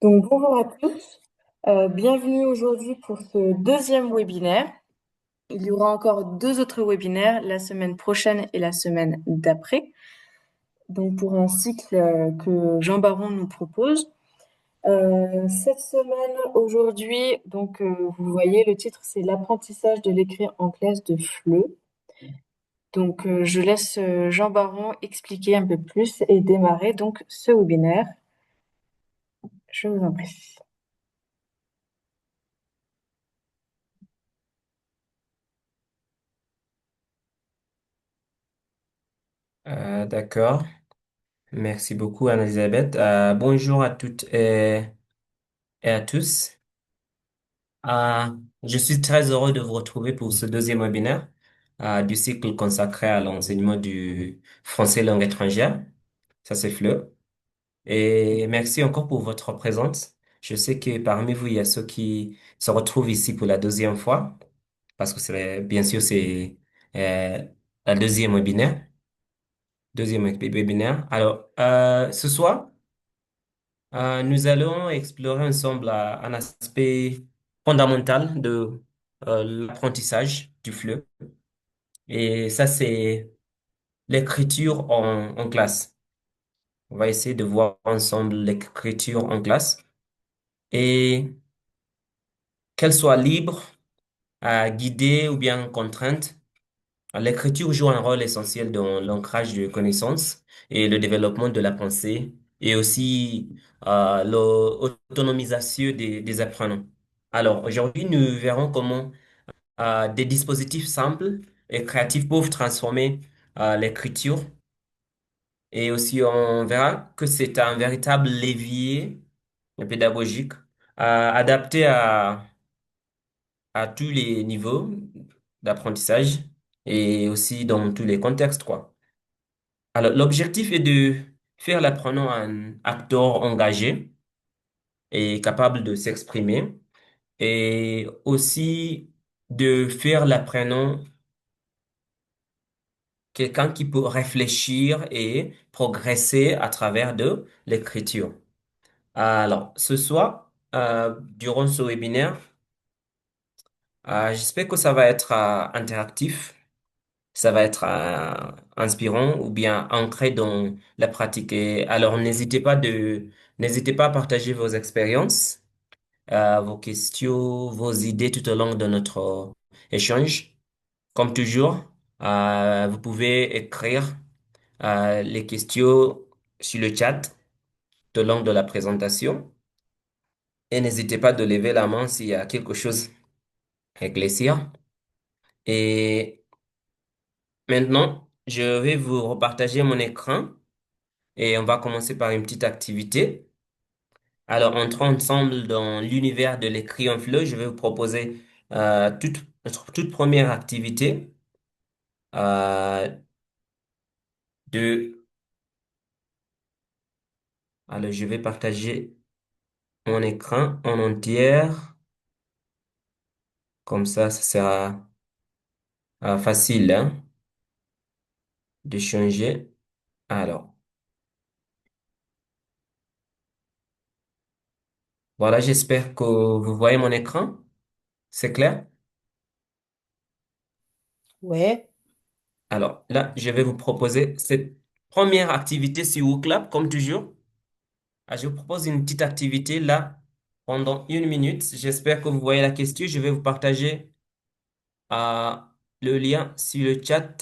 Donc, bonjour à tous. Bienvenue aujourd'hui pour ce deuxième webinaire. Il y aura encore deux autres webinaires la semaine prochaine et la semaine d'après. Donc, pour un cycle que Jean Baron nous propose. Cette semaine, aujourd'hui, vous voyez, le titre, c'est l'apprentissage de l'écrire en classe de FLE. Donc, je laisse Jean Baron expliquer un peu plus et démarrer donc ce webinaire. Je vous en prie. D'accord. Merci beaucoup, Anne-Elisabeth. Bonjour à toutes et à tous. Euh, je suis très heureux de vous retrouver pour ce deuxième webinaire du cycle consacré à l'enseignement du français langue étrangère. Ça, c'est FLE. Et merci encore pour votre présence. Je sais que parmi vous, il y a ceux qui se retrouvent ici pour la deuxième fois, parce que bien sûr, c'est euh, la deuxième webinaire. Alors, ce soir, nous allons explorer ensemble un aspect fondamental de l'apprentissage du FLE. Et ça, c'est l'écriture en classe. On va essayer de voir ensemble l'écriture en classe et qu'elle soit libre, guidée ou bien contrainte. L'écriture joue un rôle essentiel dans l'ancrage de connaissances et le développement de la pensée et aussi l'autonomisation des apprenants. Alors, aujourd'hui, nous verrons comment des dispositifs simples et créatifs peuvent transformer l'écriture et aussi on verra que c'est un véritable levier pédagogique adapté à tous les niveaux d'apprentissage et aussi dans tous les contextes, quoi. Alors, l'objectif est de faire l'apprenant un acteur engagé et capable de s'exprimer et aussi de faire l'apprenant quelqu'un qui peut réfléchir et progresser à travers de l'écriture. Alors, ce soir, durant ce webinaire, j'espère que ça va être interactif, ça va être inspirant ou bien ancré dans la pratique. Et alors, n'hésitez pas à partager vos expériences, vos questions, vos idées tout au long de notre échange. Comme toujours, vous pouvez écrire les questions sur le chat tout au long de la présentation. Et n'hésitez pas de lever la main s'il y a quelque chose à éclaircir. Et maintenant, je vais vous repartager mon écran et on va commencer par une petite activité. Alors, entrons ensemble dans l'univers de l'écrit en fleu. Je vais vous proposer notre toute première activité euh, de... Alors, je vais partager mon écran en entière. Comme ça sera facile hein, de changer. Alors, voilà, j'espère que vous voyez mon écran. C'est clair? Ouais. Alors, là, je vais vous proposer cette première activité sur WooClap, comme toujours. Je vous propose une petite activité là pendant une minute. J'espère que vous voyez la question. Je vais vous partager euh, le lien sur le chat.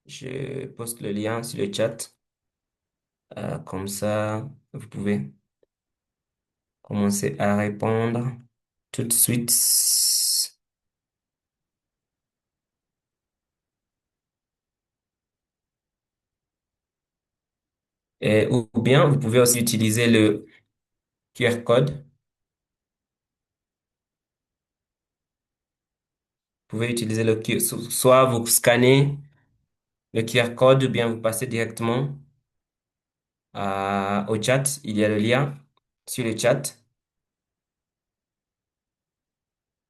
Je poste le lien sur le chat. Comme ça, vous pouvez commencer à répondre tout de suite. Ou bien, vous pouvez aussi utiliser le QR code. Vous pouvez utiliser le QR, soit vous scannez le QR code ou bien vous passez directement au chat. Il y a le lien sur le chat.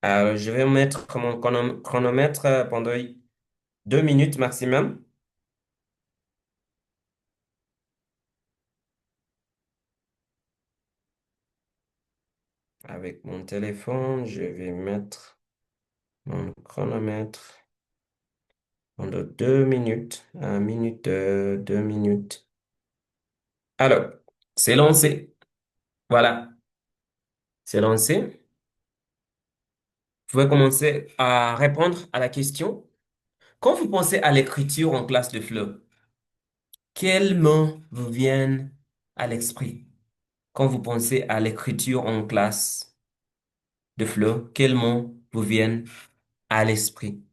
Je vais mettre mon chronomètre pendant 2 minutes maximum. Avec mon téléphone, je vais mettre mon chronomètre pendant 2 minutes. 1 minute, 2 minutes. Alors, c'est lancé. Voilà, c'est lancé. Vous pouvez commencer à répondre à la question. Quand vous pensez à l'écriture en classe de FLE, quels mots vous viennent à l'esprit? Quand vous pensez à l'écriture en classe de FLE, quels mots vous viennent à l'esprit?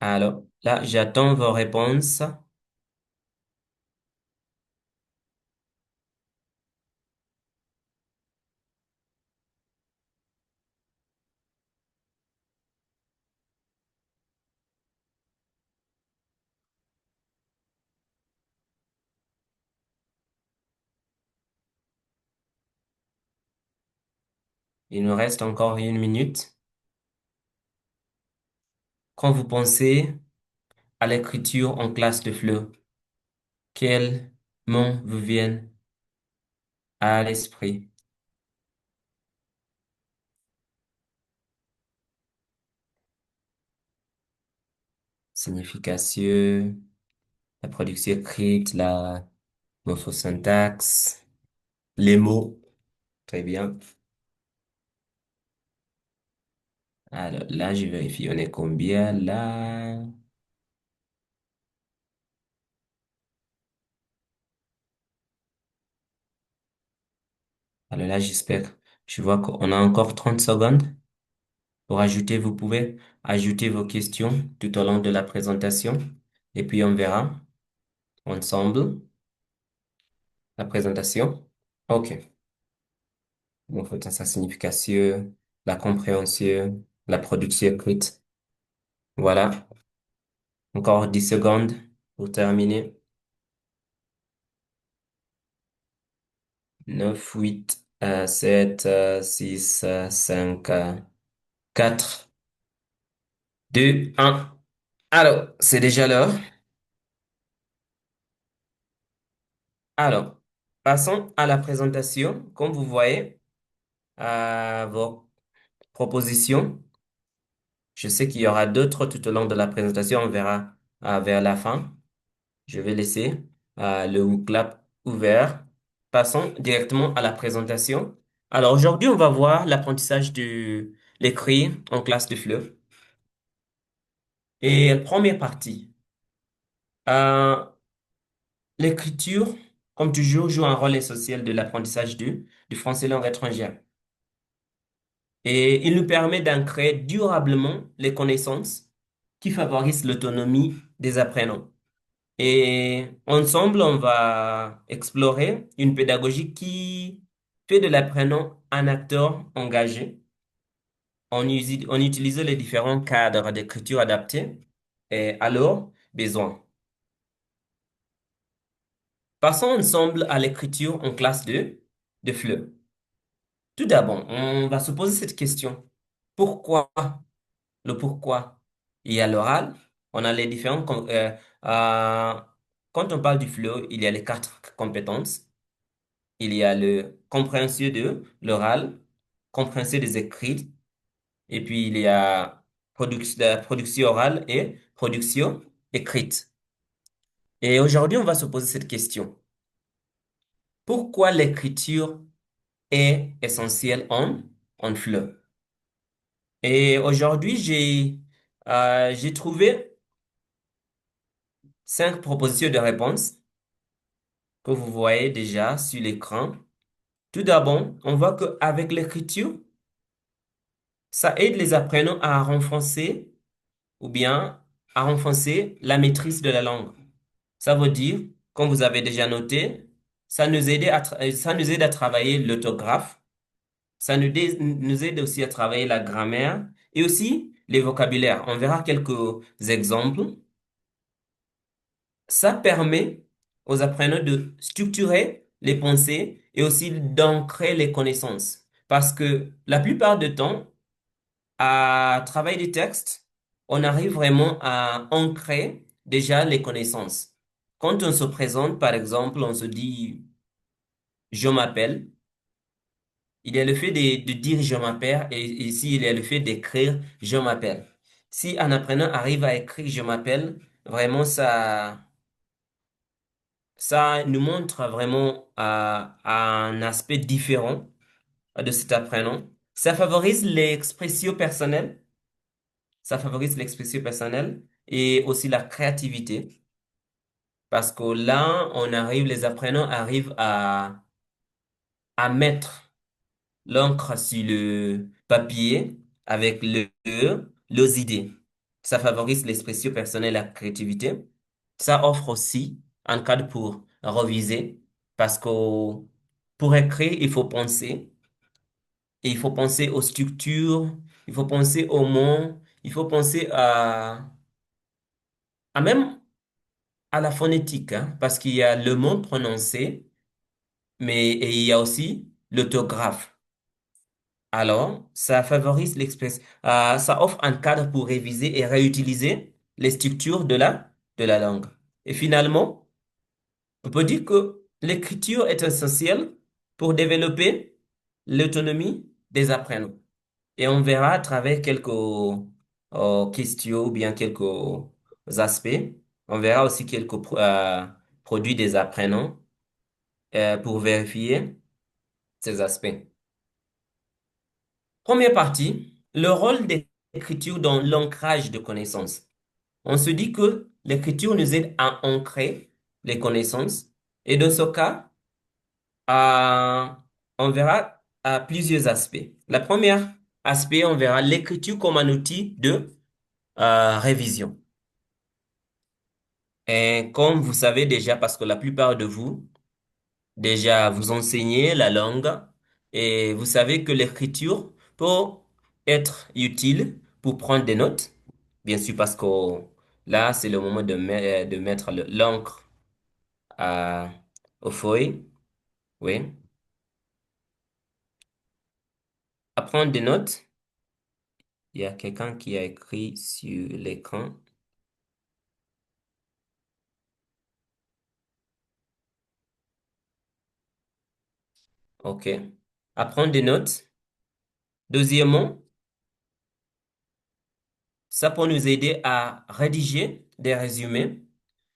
Alors, là, j'attends vos réponses. Il nous reste encore 1 minute. Quand vous pensez à l'écriture en classe de FLE, quels mots vous viennent à l'esprit? Signification, la production écrite, la morphosyntaxe, les mots. Très bien. Alors là, je vérifie, on est combien là? Alors là, j'espère. Je vois qu'on a encore 30 secondes pour ajouter. Vous pouvez ajouter vos questions tout au long de la présentation. Et puis on verra ensemble la présentation. OK. Donc, faut sa signification, la compréhension, la production écrite. Voilà. Encore 10 secondes pour terminer. 9, 8, 7, 6, 5, 4, 2, 1. Alors, c'est déjà l'heure. Alors, passons à la présentation. Comme vous voyez, vos propositions, je sais qu'il y aura d'autres tout au long de la présentation. On verra vers la fin. Je vais laisser le clap ouvert. Passons directement à la présentation. Alors, aujourd'hui, on va voir l'apprentissage de l'écrit en classe de FLE. Et première partie. Euh, L'écriture, comme toujours, joue un rôle essentiel de l'apprentissage du français langue étrangère. Et il nous permet d'ancrer durablement les connaissances qui favorisent l'autonomie des apprenants. Et ensemble, on va explorer une pédagogie qui fait de l'apprenant un acteur engagé en utilisant les différents cadres d'écriture adaptés et à leurs besoins. Passons ensemble à l'écriture en classe de FLE. Tout d'abord, on va se poser cette question. Pourquoi? Le pourquoi? Il y a l'oral, on a les différents... euh, quand on parle du FLE, il y a les quatre compétences. Il y a le compréhension de l'oral, compréhension des écrits, et puis il y a la production orale et production écrite. Et aujourd'hui, on va se poser cette question. Pourquoi l'écriture est essentielle en FLE? Et aujourd'hui, j'ai trouvé 5 propositions de réponses que vous voyez déjà sur l'écran. Tout d'abord, on voit qu'avec l'écriture, ça aide les apprenants à renforcer ou bien à renforcer la maîtrise de la langue. Ça veut dire, comme vous avez déjà noté, ça nous aide à travailler l'orthographe, nous aide aussi à travailler la grammaire et aussi les vocabulaires. On verra quelques exemples. Ça permet aux apprenants de structurer les pensées et aussi d'ancrer les connaissances. Parce que la plupart du temps, à travailler des textes, on arrive vraiment à ancrer déjà les connaissances. Quand on se présente, par exemple, on se dit je m'appelle, il y a le fait de dire je m'appelle et ici il y a le fait d'écrire je m'appelle. Si un apprenant arrive à écrire je m'appelle, vraiment ça nous montre vraiment un aspect différent de cet apprenant. Ça favorise l'expression personnelle, ça favorise l'expression personnelle et aussi la créativité. Parce que là, les apprenants arrivent à mettre l'encre sur le papier avec leurs idées. Ça favorise l'expression personnelle et la créativité. Ça offre aussi un cadre pour reviser parce que pour écrire, il faut penser. Et il faut penser aux structures, il faut penser aux mots, il faut penser à même à la phonétique, hein, parce qu'il y a le mot prononcé, mais et il y a aussi l'orthographe. Alors, ça favorise l'expression, ça offre un cadre pour réviser et réutiliser les structures de la langue. Et finalement, on peut dire que l'écriture est essentielle pour développer l'autonomie des apprenants. Et on verra à travers quelques questions ou bien quelques aspects. On verra aussi quelques produits des apprenants pour vérifier ces aspects. Première partie, le rôle de l'écriture dans l'ancrage de connaissances. On se dit que l'écriture nous aide à ancrer les connaissances. Et dans ce cas, euh, on verra plusieurs aspects. La première aspect, on verra l'écriture comme un outil de révision. Et comme vous savez déjà, parce que la plupart de vous, déjà, vous enseignez la langue et vous savez que l'écriture peut être utile pour prendre des notes. Bien sûr, parce que là, c'est le moment de mettre l'encre à- aux feuilles. Oui. À prendre des notes. Il y a quelqu'un qui a écrit sur l'écran. OK. À prendre des notes. Deuxièmement, ça peut nous aider à rédiger des résumés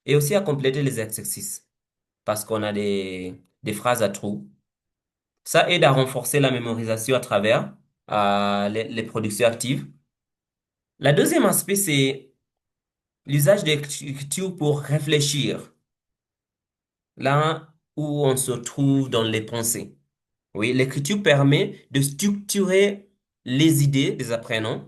et aussi à compléter les exercices parce qu'on a des phrases à trous. Ça aide à renforcer la mémorisation à travers les productions actives. La deuxième aspect, c'est l'usage de l'écriture pour réfléchir, là où on se trouve dans les pensées. Oui, l'écriture permet de structurer les idées des apprenants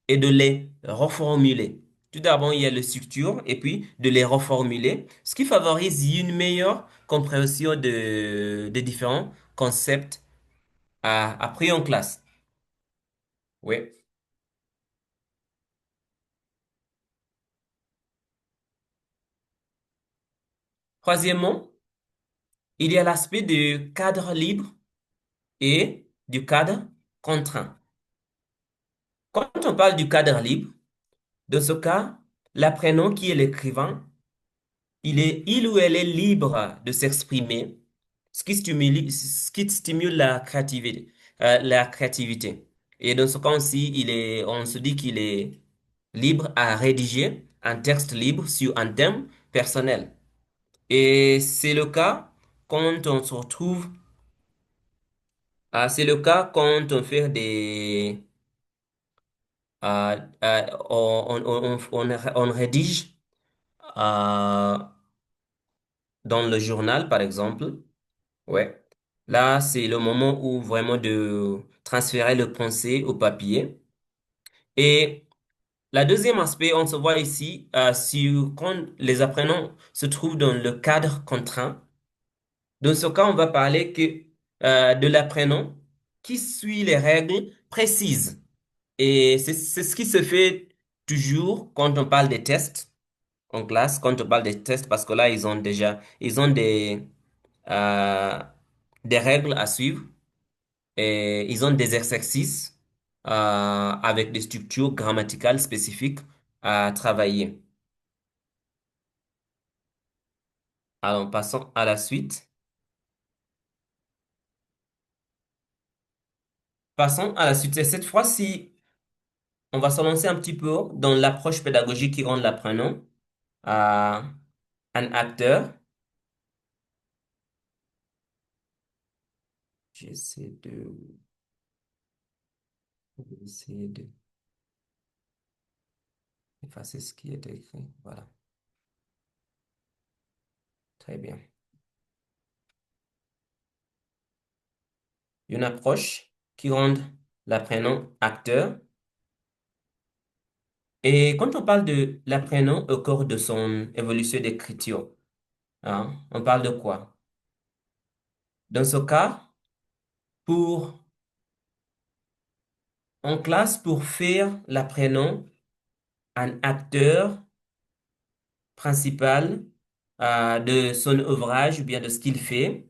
et de les reformuler. Tout d'abord, il y a la structure et puis de les reformuler, ce qui favorise une meilleure compréhension des différents concepts appris en classe. Oui. Troisièmement, il y a l'aspect du cadre libre et du cadre contraint. Quand on parle du cadre libre, dans ce cas, l'apprenant qui est l'écrivain, il ou elle est libre de s'exprimer, ce qui stimule la créativité, la créativité. Et dans ce cas aussi, on se dit qu'il est libre à rédiger un texte libre sur un thème personnel. Et c'est le cas quand on se retrouve, c'est le cas quand on fait on rédige euh, dans le journal, par exemple. Ouais. Là, c'est le moment où vraiment de transférer le pensée au papier. Et la deuxième aspect, on se voit ici, sur quand les apprenants se trouvent dans le cadre contraint. Dans ce cas, on va parler de l'apprenant qui suit les règles précises. Et c'est ce qui se fait toujours quand on parle des tests en classe, quand on parle des tests, parce que là, ils ont euh, des règles à suivre et ils ont des exercices avec des structures grammaticales spécifiques à travailler. Alors, passons à la suite. Passons à la suite. Et cette fois-ci, on va se lancer un petit peu dans l'approche pédagogique qui rend l'apprenant euh, un acteur. J'essaie essayer de effacer ce qui est écrit. Voilà, très bien. Une approche qui rend l'apprenant acteur. Et quand on parle de l'apprenant au cours de son évolution d'écriture, hein, on parle de quoi? Dans ce cas, pour, en classe, pour faire l'apprenant un acteur principal de son ouvrage ou bien de ce qu'il fait,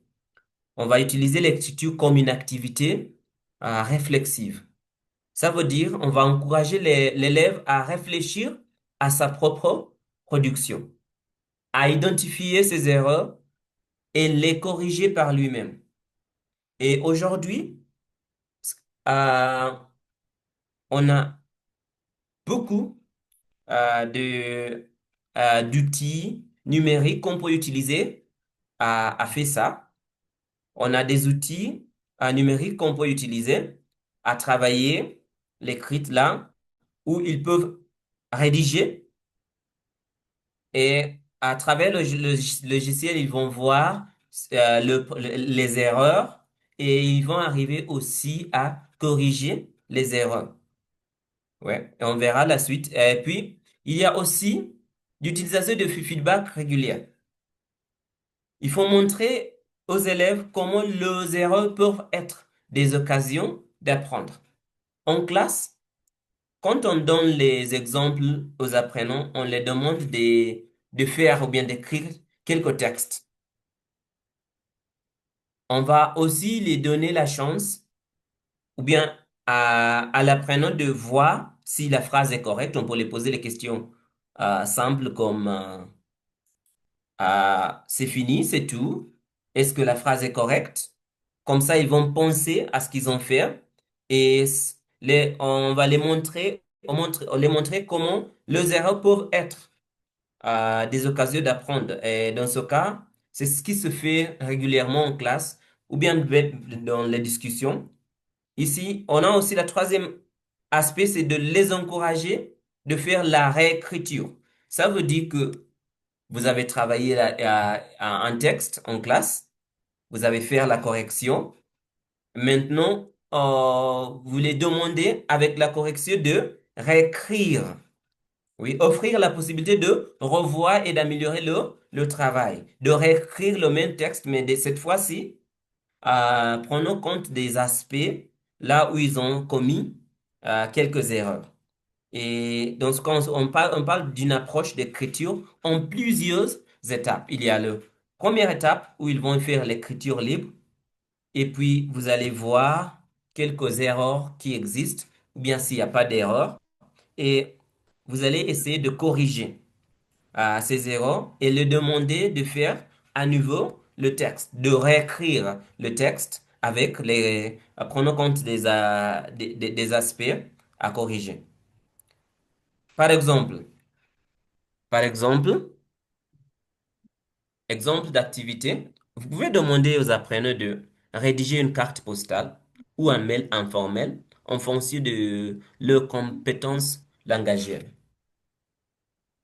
on va utiliser l'écriture comme une activité réflexive. Ça veut dire on va encourager l'élève à réfléchir à sa propre production, à identifier ses erreurs et les corriger par lui-même. Et aujourd'hui, euh, on a beaucoup d'outils numériques qu'on peut utiliser à faire ça. On a des outils numériques qu'on peut utiliser à travailler l'écrit là, où ils peuvent rédiger et à travers le logiciel, ils vont voir les erreurs et ils vont arriver aussi à corriger les erreurs. Ouais, et on verra la suite. Et puis, il y a aussi l'utilisation de feedback régulier. Il faut montrer aux élèves comment leurs erreurs peuvent être des occasions d'apprendre. En classe, quand on donne les exemples aux apprenants, on les demande de faire ou bien d'écrire quelques textes. On va aussi les donner la chance ou bien à l'apprenant de voir si la phrase est correcte. On peut les poser les questions simples comme c'est fini, c'est tout. Est-ce que la phrase est correcte? Comme ça, ils vont penser à ce qu'ils ont fait et on va les montrer, on les montrer comment leurs erreurs peuvent être des occasions d'apprendre. Et dans ce cas, c'est ce qui se fait régulièrement en classe ou bien dans les discussions. Ici, on a aussi le troisième aspect, c'est de les encourager de faire la réécriture. Ça veut dire que vous avez travaillé un texte en classe, vous avez fait la correction. Maintenant, vous les demandez avec la correction de réécrire. Oui, offrir la possibilité de revoir et d'améliorer le travail, de réécrire le même texte, mais cette fois-ci, prenons compte des aspects là où ils ont commis quelques erreurs. Et dans ce cas, on parle d'une approche d'écriture en plusieurs étapes. Il y a la première étape où ils vont faire l'écriture libre, et puis vous allez voir quelques erreurs qui existent, ou bien s'il n'y a pas d'erreur, et vous allez essayer de corriger ces erreurs et le demander de faire à nouveau le texte, de réécrire le texte avec prenant compte des aspects à corriger. Par exemple, par exemple, exemple d'activité, vous pouvez demander aux apprenants de rédiger une carte postale ou un mail informel en fonction de leurs compétences langagières.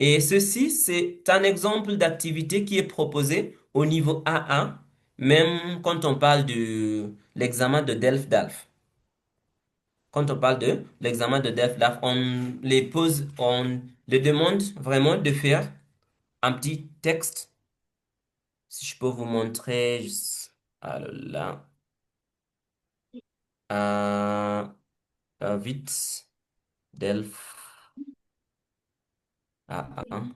Et ceci, c'est un exemple d'activité qui est proposé au niveau A1, même quand on parle de l'examen de DELF-DALF. Quand on parle de l'examen de DELF-DALF, on les pose, on les demande vraiment de faire un petit texte. Si je peux vous montrer, alors là, euh, vite, DELF A1.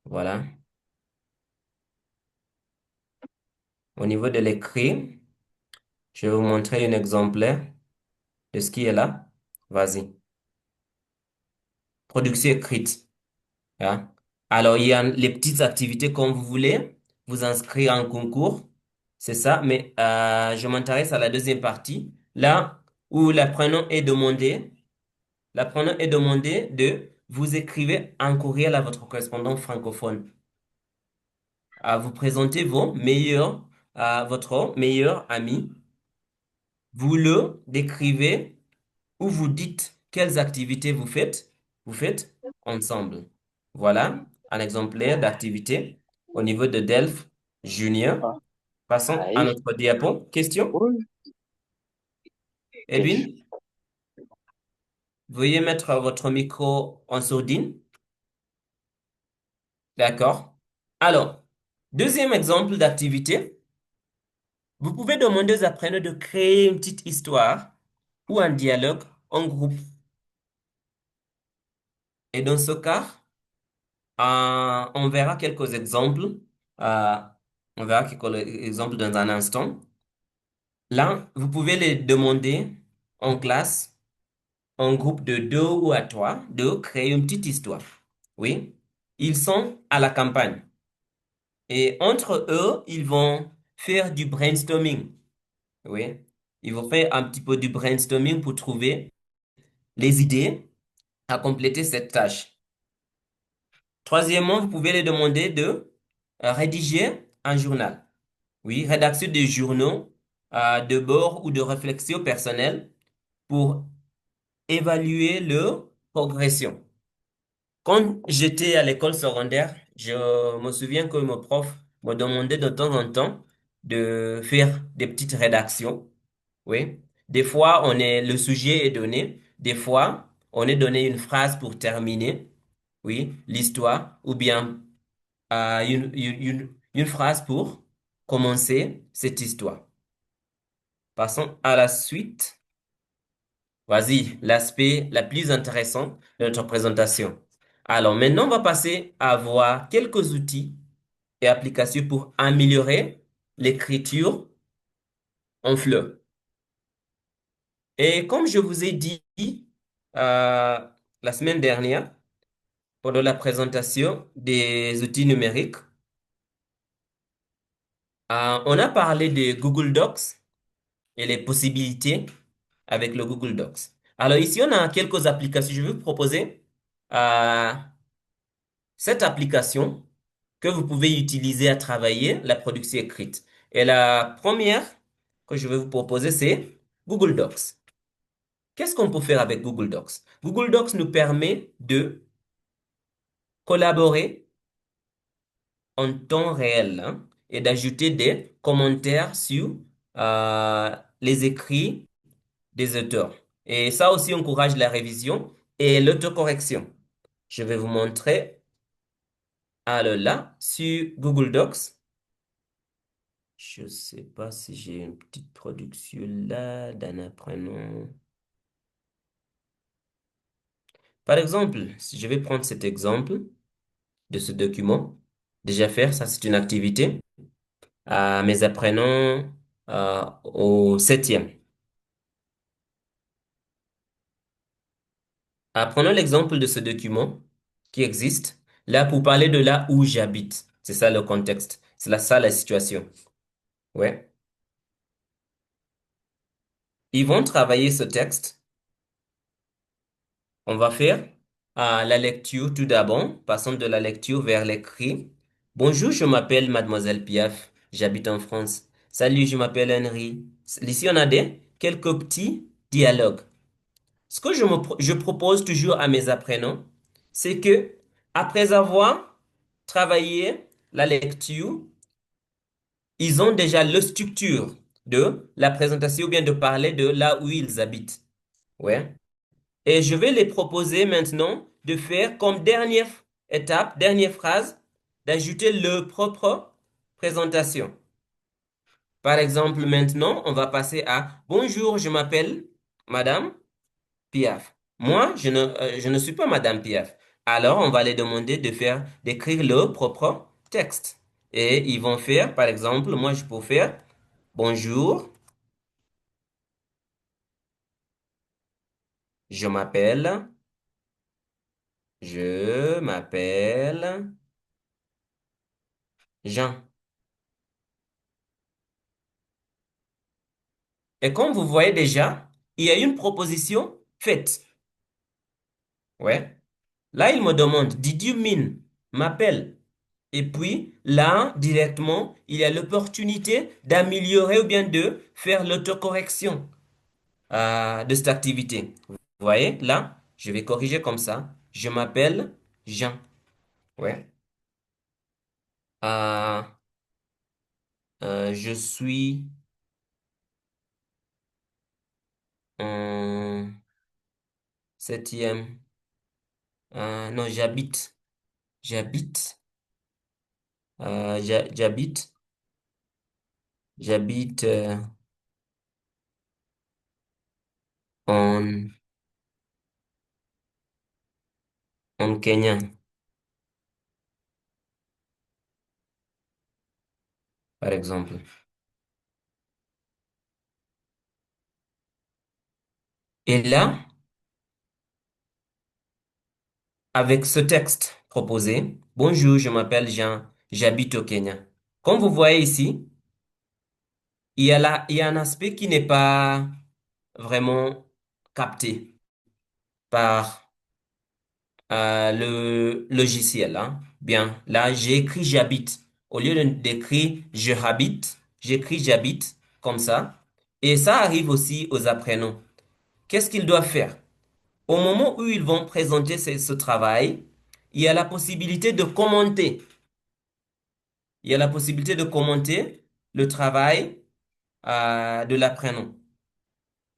Voilà. Au niveau de l'écrit, je vais vous montrer un exemplaire de ce qui est là. Vas-y. Production écrite. Hein. Alors, il y a les petites activités comme vous voulez, vous inscrire en concours, c'est ça, mais je m'intéresse à la deuxième partie, là où l'apprenant est demandé de vous écrivez un courriel à votre correspondant francophone, à vous présenter votre meilleur ami, vous le décrivez ou vous dites quelles activités vous faites ensemble. Voilà un exemplaire d'activité au niveau de Delphes Junior. Ah, Passons à aí, notre diapo. Question? oi, deixa. Edwin, veuillez mettre votre micro en sourdine. D'accord. Alors, deuxième exemple d'activité, vous pouvez demander aux apprenants de créer une petite histoire ou un dialogue en groupe. Et dans ce cas, on verra quelques exemples. Euh, on verra quelques exemples dans un instant. Là, vous pouvez les demander en classe, en groupe de deux ou à trois, de créer une petite histoire. Oui, ils sont à la campagne. Et entre eux, ils vont faire du brainstorming. Oui, ils vont faire un petit peu du brainstorming pour trouver les idées à compléter cette tâche. Troisièmement, vous pouvez les demander de rédiger un journal. Oui, rédaction de journaux de bord ou de réflexion personnelle pour évaluer leur progression. Quand j'étais à l'école secondaire, je me souviens que mon prof me demandait de temps en temps de faire des petites rédactions. Oui. Des fois, le sujet est donné. Des fois, on est donné une phrase pour terminer. Oui, l'histoire, ou bien une phrase pour commencer cette histoire. Passons à la suite. Vas-y, l'aspect la plus intéressant de notre présentation. Alors maintenant, on va passer à voir quelques outils et applications pour améliorer l'écriture en fleurs. Et comme je vous ai dit la semaine dernière, pendant la présentation des outils numériques, on a parlé de Google Docs et les possibilités avec le Google Docs. Alors ici, on a quelques applications. Je vais vous proposer euh, cette application que vous pouvez utiliser à travailler la production écrite. Et la première que je vais vous proposer, c'est Google Docs. Qu'est-ce qu'on peut faire avec Google Docs? Google Docs nous permet de collaborer en temps réel, hein, et d'ajouter des commentaires sur les écrits des auteurs. Et ça aussi encourage la révision et l'autocorrection. Je vais vous montrer alors là sur Google Docs. Je ne sais pas si j'ai une petite production là d'un apprenant. Par exemple, si je vais prendre cet exemple de ce document, déjà faire, ça c'est une activité à mes apprenants au septième. Prenons l'exemple de ce document qui existe là pour parler de là où j'habite. C'est ça le contexte. C'est là ça la situation. Ouais. Ils vont travailler ce texte. On va faire la lecture tout d'abord. Passons de la lecture vers l'écrit. Bonjour, je m'appelle Mademoiselle Piaf. J'habite en France. Salut, je m'appelle Henry. Ici, on a quelques petits dialogues. Ce que je propose toujours à mes apprenants, c'est que après avoir travaillé la lecture, ils ont déjà la structure de la présentation ou bien de parler de là où ils habitent. Ouais. Et je vais les proposer maintenant de faire comme dernière étape, dernière phrase, d'ajouter leur propre présentation. Par exemple, maintenant, on va passer à Bonjour, je m'appelle Madame Piaf. Moi, je ne suis pas Madame Piaf. Alors, on va les demander d'écrire leur propre texte. Et ils vont faire, par exemple, moi, je peux faire bonjour, je m'appelle, je m'appelle Jean. Et comme vous voyez déjà, il y a une proposition faite. Ouais. Là, il me demande, did you mean? M'appelle. Et puis, là, directement, il y a l'opportunité d'améliorer ou bien de faire l'autocorrection de cette activité. Vous voyez, là, je vais corriger comme ça. Je m'appelle Jean. Ouais. Euh, je suis en septième. Non, J'habite. J'habite. J'habite en, en Kenya, par exemple. Et là, avec ce texte proposé, bonjour, je m'appelle Jean, j'habite au Kenya. Comme vous voyez ici, il y a un aspect qui n'est pas vraiment capté par le logiciel, hein. Bien, là, j'ai écrit j'habite. Au lieu d'écrire je habite, j'écris j'habite comme ça. Et ça arrive aussi aux apprenants. Qu'est-ce qu'ils doivent faire? Au moment où ils vont présenter ce travail, il y a la possibilité de commenter. Il y a la possibilité de commenter le travail de l'apprenant.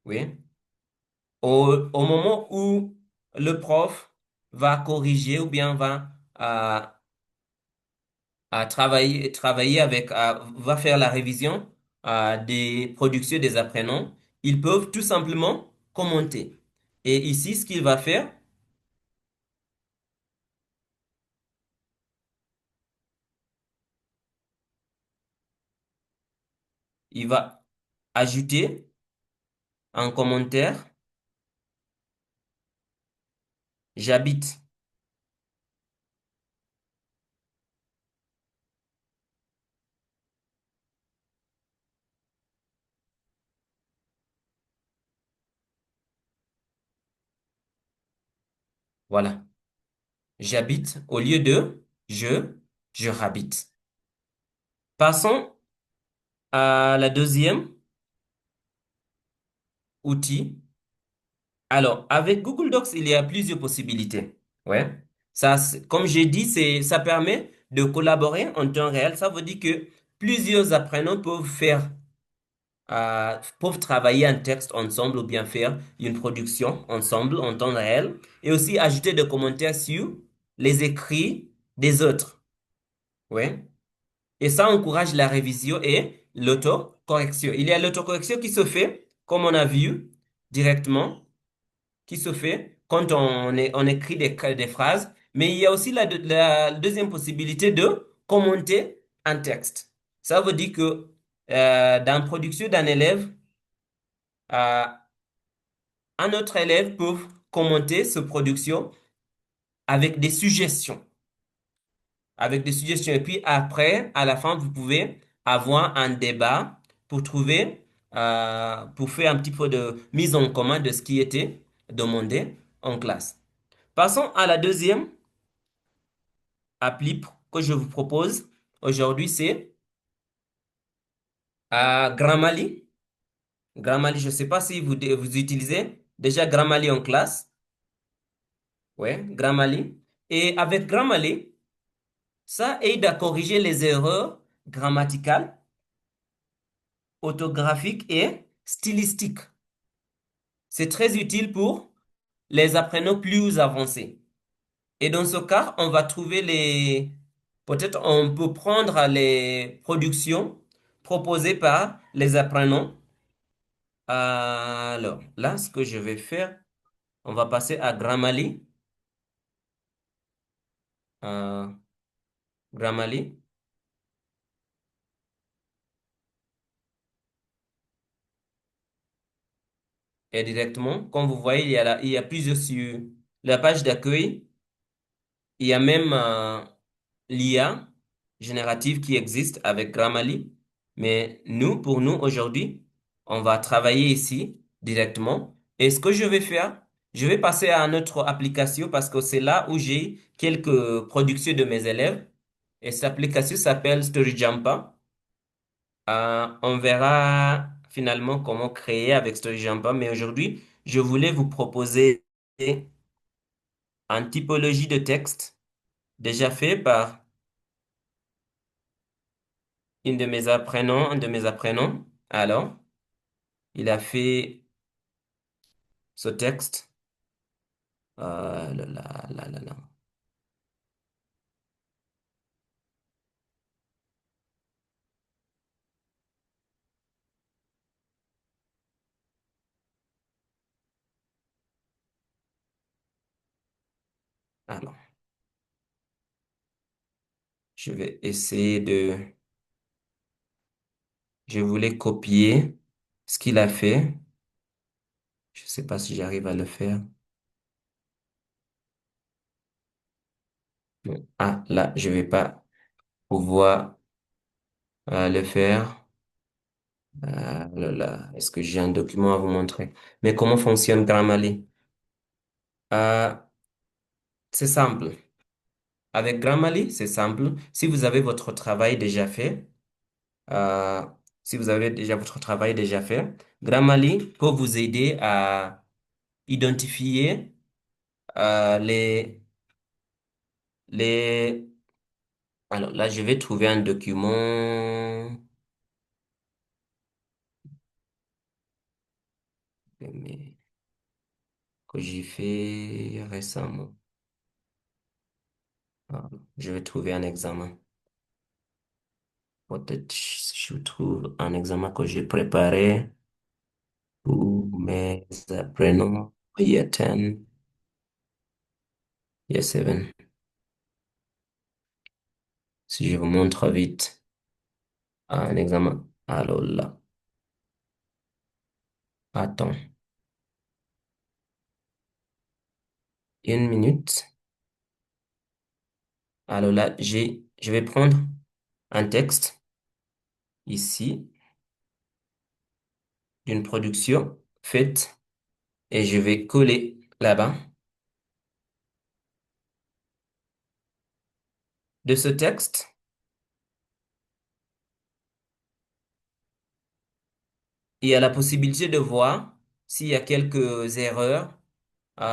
Oui. Au moment où le prof va corriger ou bien va travailler avec, va faire la révision des productions des apprenants, ils peuvent tout simplement commenter. Et ici, ce qu'il va faire, il va ajouter un commentaire, j'habite. Voilà. J'habite au lieu de je habite. Passons à la deuxième outil. Alors, avec Google Docs, il y a plusieurs possibilités. Ouais. Ça, comme j'ai dit, ça permet de collaborer en temps réel. Ça veut dire que plusieurs apprenants peuvent travailler un texte ensemble ou bien faire une production ensemble en temps réel et aussi ajouter des commentaires sur les écrits des autres. Ouais. Et ça encourage la révision et l'autocorrection. Il y a l'autocorrection qui se fait, comme on a vu, directement, qui se fait quand on écrit des phrases, mais il y a aussi la deuxième possibilité de commenter un texte. Ça veut dire que dans la production d'un élève, euh, un autre élève peut commenter cette production avec des suggestions. Avec des suggestions. Et puis après, à la fin, vous pouvez avoir un débat pour pour faire un petit peu de mise en commun de ce qui était demandé en classe. Passons à la deuxième appli que je vous propose aujourd'hui, c'est Grammarly. Grammarly, je ne sais pas si vous utilisez déjà Grammarly en classe. Ouais, Grammarly. Et avec Grammarly, ça aide à corriger les erreurs grammaticales, orthographiques et stylistiques. C'est très utile pour les apprenants plus avancés. Et dans ce cas, on va trouver peut-être on peut prendre les productions proposées par les apprenants. Alors, là, ce que je vais faire, on va passer à Grammarly. euh, Grammarly. Et directement, comme vous voyez, il y a plusieurs sur la page d'accueil. Il y a même l'IA générative qui existe avec Grammarly. Mais nous, pour nous, aujourd'hui, on va travailler ici directement. Et ce que je vais faire, je vais passer à notre application parce que c'est là où j'ai quelques productions de mes élèves. Et cette application s'appelle StoryJampa. On verra finalement comment créer avec StoryJampa. Mais aujourd'hui, je voulais vous proposer une typologie de texte déjà fait par un de mes apprenants. Alors, il a fait ce texte. Là, là, là, là, là. Alors, je vais essayer de... Je voulais copier ce qu'il a fait. Je ne sais pas si j'arrive à le faire. Non. Ah, là, je vais pas pouvoir le faire. Là, là. Est-ce que j'ai un document à vous montrer? Mais comment fonctionne Grammarly? Euh, c'est simple. Avec Grammarly, c'est simple. Si vous avez votre travail déjà fait, euh, si vous avez déjà votre travail déjà fait, Grammarly peut vous aider à identifier euh, les, les... Alors là, je vais trouver un document mais, que j'ai fait récemment. Ah, je vais trouver un examen. Peut-être je trouve un examen que j'ai préparé pour mes apprenants. Year 10, Year 7. Si je vous montre vite un examen. Alors là, attends, une minute. Alors là, je vais prendre un texte ici d'une production faite et je vais coller là-bas. De ce texte, il y a la possibilité de voir s'il y a quelques erreurs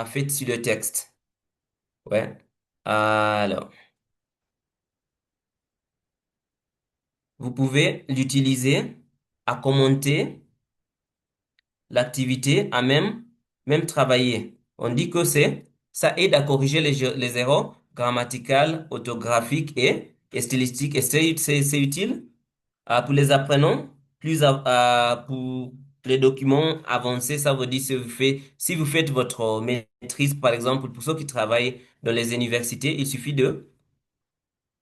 faites sur le texte. Ouais. Alors, vous pouvez l'utiliser à commenter l'activité à même travailler. On dit que ça aide à corriger les erreurs grammaticales, orthographiques et stylistiques. Et c'est utile pour les apprenants, pour les documents avancés. Ça veut dire si vous faites votre maîtrise, par exemple, pour ceux qui travaillent dans les universités, il suffit de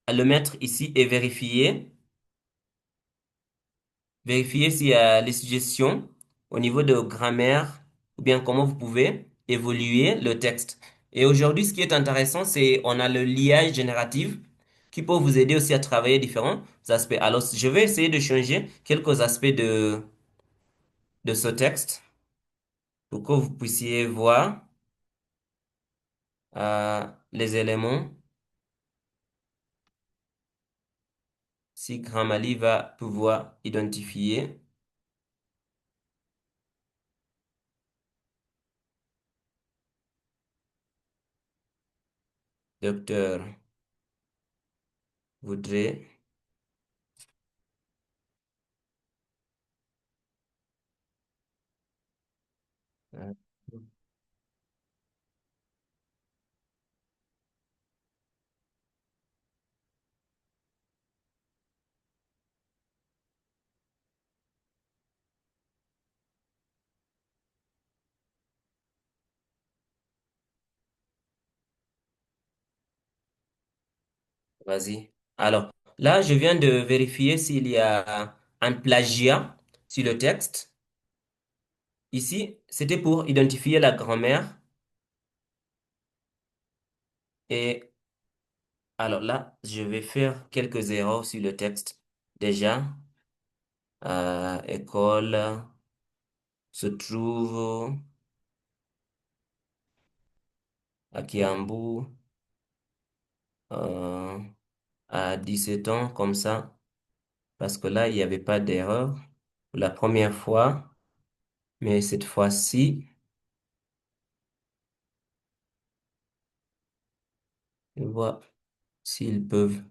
le mettre ici et vérifier s'il y a les suggestions au niveau de grammaire ou bien comment vous pouvez évoluer le texte. Et aujourd'hui, ce qui est intéressant, c'est on a le liage génératif qui peut vous aider aussi à travailler différents aspects. Alors, je vais essayer de changer quelques aspects de ce texte pour que vous puissiez voir les éléments. Si Grammarly va pouvoir identifier docteur voudrait. euh, Vas-y. Alors, là, je viens de vérifier s'il y a un plagiat sur le texte. Ici, c'était pour identifier la grammaire. Et alors là, je vais faire quelques erreurs sur le texte. Déjà, école se trouve à Kiambu euh, à 17 ans, comme ça, parce que là, il n'y avait pas d'erreur pour la première fois. Mais cette fois-ci, je vois s'ils peuvent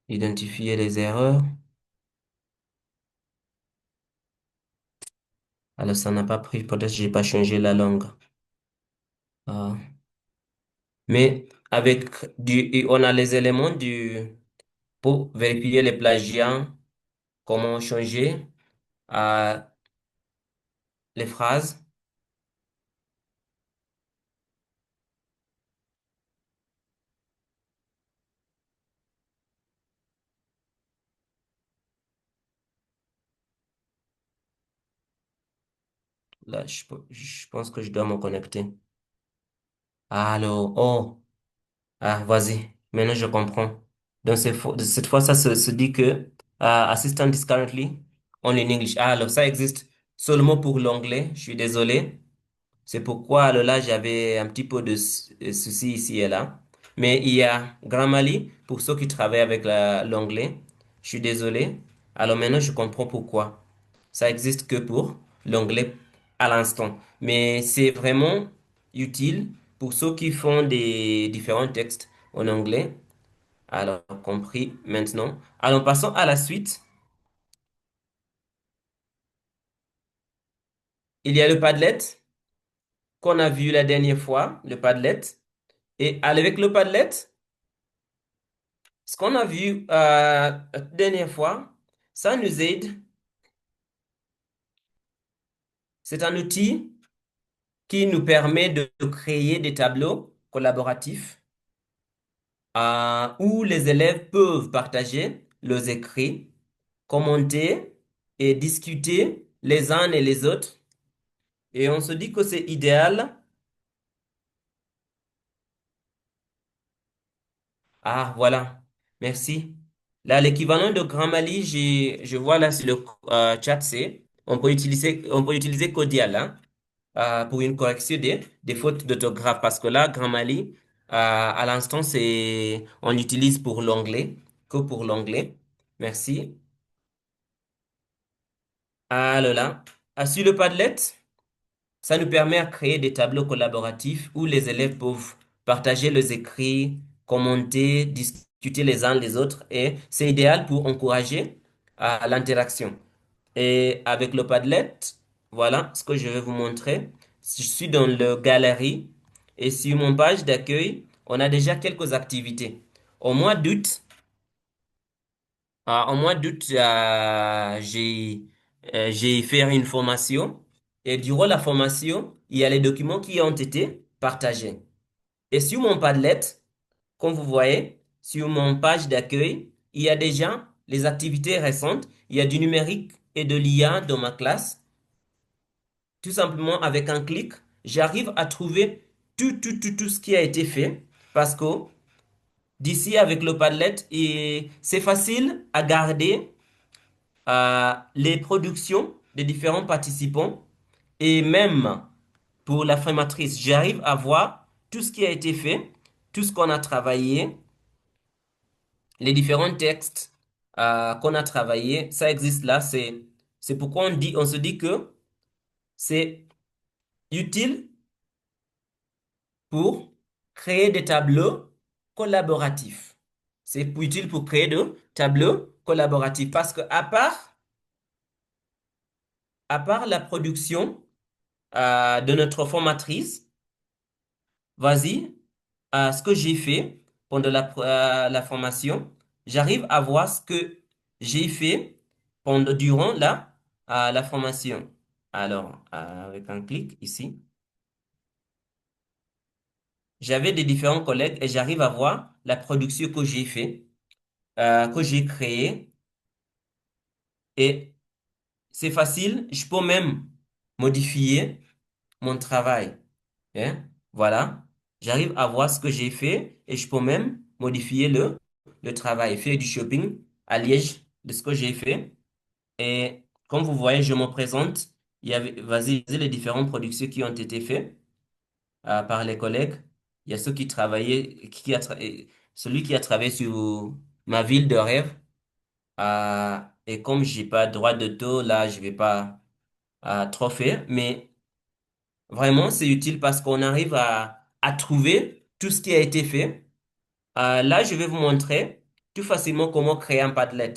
identifier les erreurs. Alors, ça n'a pas pris, peut-être que j'ai pas changé la langue. Ah. Mais avec et on a les éléments pour vérifier les plagiats, comment changer les phrases. Là, je pense que je dois me connecter. Alors, oh, vas-y. Maintenant, je comprends. Donc, cette fois, ça se dit que assistant is currently only in English. Ah, alors, ça existe seulement pour l'anglais. Je suis désolé. C'est pourquoi, alors là, j'avais un petit peu de soucis ici et là. Mais il y a Grammarly pour ceux qui travaillent avec l'anglais. Je suis désolé. Alors maintenant, je comprends pourquoi. Ça existe que pour l'anglais à l'instant. Mais c'est vraiment utile pour ceux qui font des différents textes en anglais. Alors, compris maintenant. Alors, passons à la suite. Il y a le Padlet qu'on a vu la dernière fois, le Padlet. Et avec le Padlet, ce qu'on a vu la dernière fois, ça nous aide. C'est un outil qui nous permet de créer des tableaux collaboratifs où les élèves peuvent partager leurs écrits, commenter et discuter les uns et les autres. Et on se dit que c'est idéal. Ah, voilà. Merci. Là, l'équivalent de Grammarly, je vois là sur le chat, c'est on peut utiliser Codial, hein, pour une correction des fautes d'orthographe. Parce que là, Grammarly, à l'instant, on l'utilise pour l'anglais, que pour l'anglais. Merci. Alors là, sur le Padlet, ça nous permet à créer des tableaux collaboratifs où les élèves peuvent partager leurs écrits, commenter, discuter les uns les autres et c'est idéal pour encourager l'interaction. Et avec le Padlet, voilà ce que je vais vous montrer. Je suis dans le galerie et sur mon page d'accueil, on a déjà quelques activités. Au mois d'août, j'ai fait une formation et durant la formation, il y a les documents qui ont été partagés. Et sur mon Padlet, comme vous voyez, sur mon page d'accueil, il y a déjà les activités récentes. Il y a du numérique et de l'IA dans ma classe. Tout simplement, avec un clic, j'arrive à trouver tout ce qui a été fait parce que d'ici avec le Padlet, et c'est facile à garder les productions des différents participants et même pour la formatrice, j'arrive à voir tout ce qui a été fait, tout ce qu'on a travaillé, les différents textes qu'on a travaillé, ça existe là. C'est pourquoi on se dit que c'est utile pour créer des tableaux collaboratifs. C'est utile pour créer des tableaux collaboratifs parce que à part à part la production de notre formatrice, vas-y, ce que j'ai fait pendant la formation, j'arrive à voir ce que j'ai fait durant la formation. Alors, avec un clic ici, j'avais des différents collègues et j'arrive à voir la production que j'ai fait, que j'ai créée. Et c'est facile, je peux même modifier mon travail. Hein? Voilà, j'arrive à voir ce que j'ai fait et je peux même modifier le travail, faire du shopping à Liège de ce que j'ai fait. Et comme vous voyez, je me présente. Il y avait, vas-y, les différentes productions qui ont été faites par les collègues. Il y a ceux qui travaillaient, celui qui a travaillé sur ma ville de rêve. Et comme j'ai pas droit d'auteur, là, je vais pas trop faire. Mais vraiment, c'est utile parce qu'on arrive à trouver tout ce qui a été fait. Là, je vais vous montrer tout facilement comment créer un Padlet.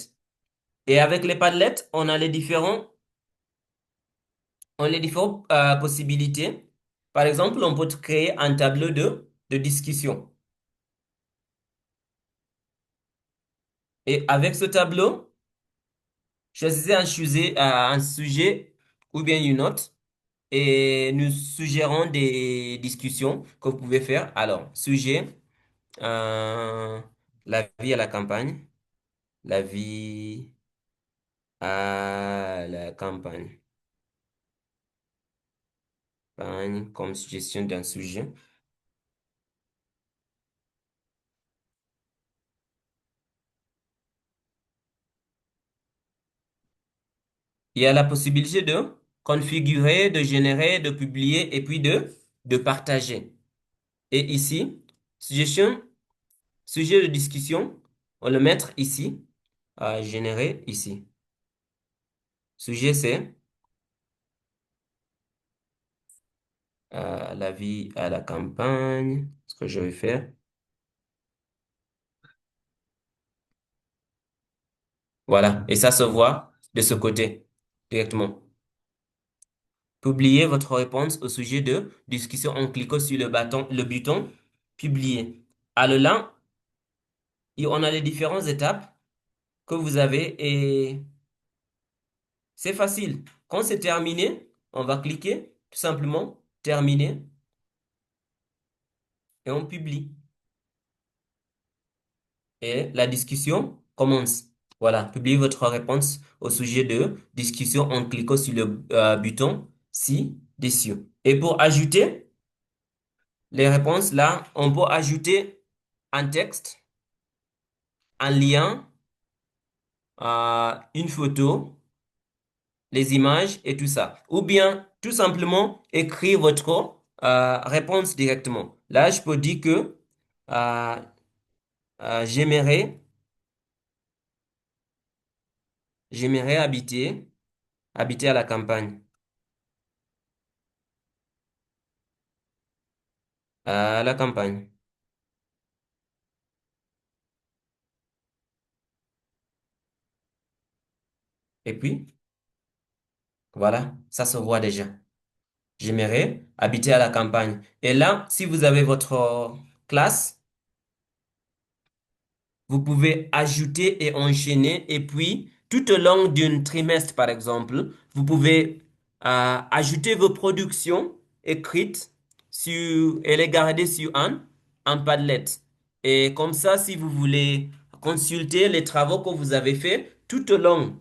Et avec les Padlets, on a les différentes possibilités. Par exemple, on peut créer un tableau de discussion. Et avec ce tableau, choisissez un sujet ou bien une note et nous suggérons des discussions que vous pouvez faire. Alors, sujet, euh, la vie à la campagne. La vie à la campagne. Campagne comme suggestion d'un sujet. Il y a la possibilité de configurer, de générer, de publier et puis de partager. Et ici, suggestion, sujet de discussion, on le mettre ici, générer ici. Sujet, c'est la vie à la campagne. Ce que je vais faire. Voilà. Et ça se voit de ce côté directement. Publiez votre réponse au sujet de discussion en cliquant sur le bouton publier. Alors là, on a les différentes étapes que vous avez et c'est facile. Quand c'est terminé, on va cliquer tout simplement terminer et on publie. Et la discussion commence. Voilà, publiez votre réponse au sujet de discussion en cliquant sur le bouton ci-dessus. Et pour ajouter les réponses, là, on peut ajouter un texte, un lien, une photo, les images et tout ça. Ou bien tout simplement écrire votre réponse directement. Là, je peux dire que euh, j'aimerais, j'aimerais habiter à la campagne. À la campagne. Et puis, voilà, ça se voit déjà. J'aimerais habiter à la campagne. Et là, si vous avez votre classe, vous pouvez ajouter et enchaîner. Et puis, tout au long d'un trimestre, par exemple, vous pouvez ajouter vos productions écrites et les garder sur un Padlet. Et comme ça, si vous voulez consulter les travaux que vous avez faits tout au long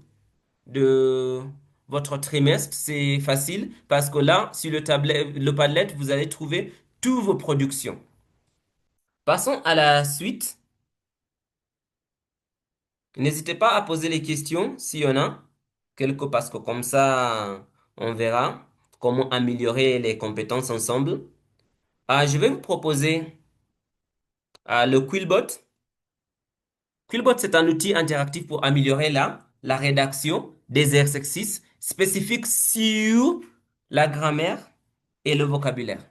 de votre trimestre, c'est facile parce que là, sur le Padlet, vous allez trouver toutes vos productions. Passons à la suite. N'hésitez pas à poser les questions s'il y en a quelques parce que comme ça, on verra comment améliorer les compétences ensemble. Je vais vous proposer le Quillbot. Quillbot, c'est un outil interactif pour améliorer la rédaction des exercices spécifiques sur la grammaire et le vocabulaire.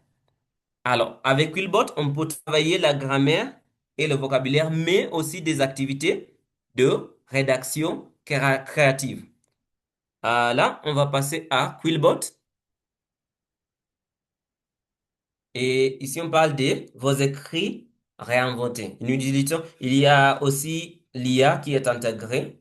Alors, avec Quillbot, on peut travailler la grammaire et le vocabulaire, mais aussi des activités de rédaction créative. Là, on va passer à Quillbot. Et ici, on parle de vos écrits réinventés. Nous disons, il y a aussi l'IA qui est intégrée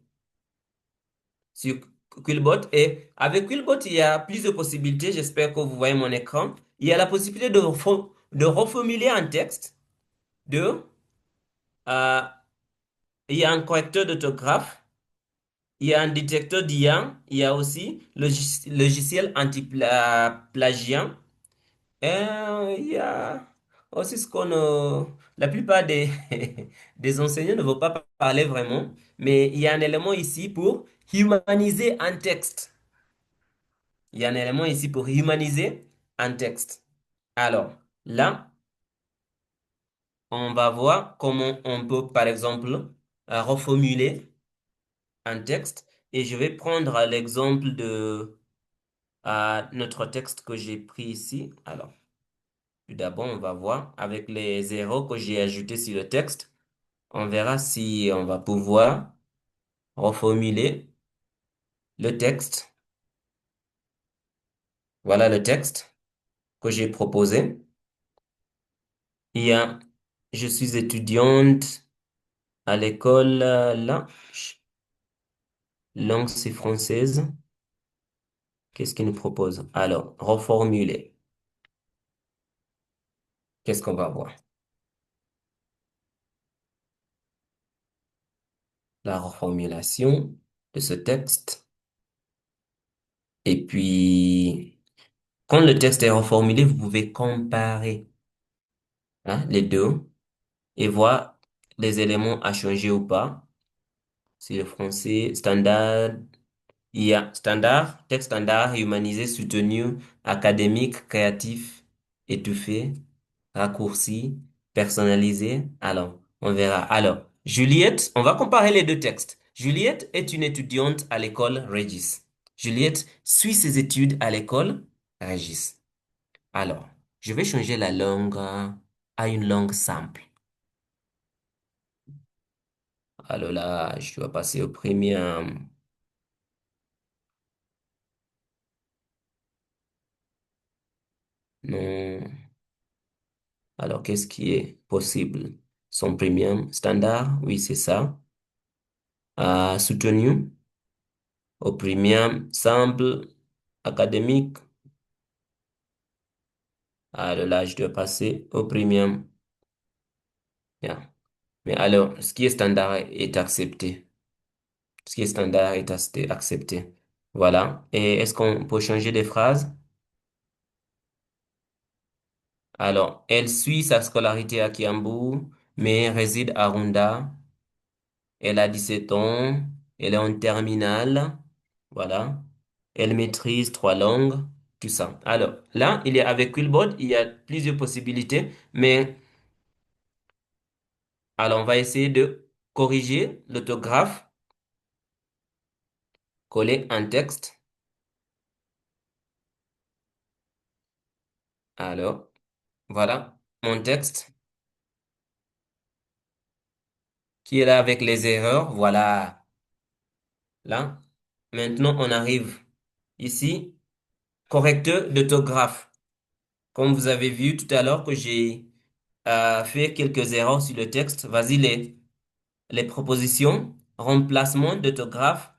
sur Quillbot. Et avec Quillbot, il y a plusieurs possibilités. J'espère que vous voyez mon écran. Il y a la possibilité de reformuler un texte. De, euh, il y a un correcteur d'orthographe. Il y a un détecteur d'IA. Il y a aussi le logiciel anti-plagiat. Il y a aussi ce la plupart des, des enseignants ne vont pas parler vraiment, mais il y a un élément ici pour humaniser un texte. Il y a un élément ici pour humaniser un texte. Alors, là, on va voir comment on peut, par exemple, reformuler un texte. Et je vais prendre l'exemple de notre texte que j'ai pris ici. Alors, tout d'abord, on va voir avec les zéros que j'ai ajoutés sur le texte. On verra si on va pouvoir reformuler le texte. Voilà le texte que j'ai proposé. Il y a, je suis étudiante à l'école là. Langue c'est française. Qu'est-ce qu'il nous propose? Alors, reformuler. Qu'est-ce qu'on va voir? La reformulation de ce texte. Et puis, quand le texte est reformulé, vous pouvez comparer les deux et voir les éléments à changer ou pas. C'est le français standard, IA, standard, texte standard, humanisé, soutenu, académique, créatif, étouffé, raccourci, personnalisé. Alors, on verra. Alors, Juliette, on va comparer les deux textes. Juliette est une étudiante à l'école Régis. Juliette suit ses études à l'école Régis. Alors, je vais changer la langue à une langue simple. Alors là, je dois passer au premium. Non. Alors, qu'est-ce qui est possible? Son premium standard, oui, c'est ça. Soutenu au premium simple académique. Alors là, je dois passer au premium. Yeah. Mais alors, ce qui est standard est accepté. Ce qui est standard est accepté. Voilà. Et est-ce qu'on peut changer des phrases? Alors, elle suit sa scolarité à Kiambu, mais réside à Runda. Elle a 17 ans. Elle est en terminale. Voilà. Elle maîtrise 3 langues. Tout ça. Alors, là, il y a avec Quillbot, il y a plusieurs possibilités. Mais, alors, on va essayer de corriger l'orthographe, coller un texte. Alors, voilà mon texte qui est là avec les erreurs. Voilà. Là. Maintenant, on arrive ici. Correcteur d'orthographe. Comme vous avez vu tout à l'heure que j'ai fait quelques erreurs sur le texte. Vas-y, les propositions. Remplacement d'orthographe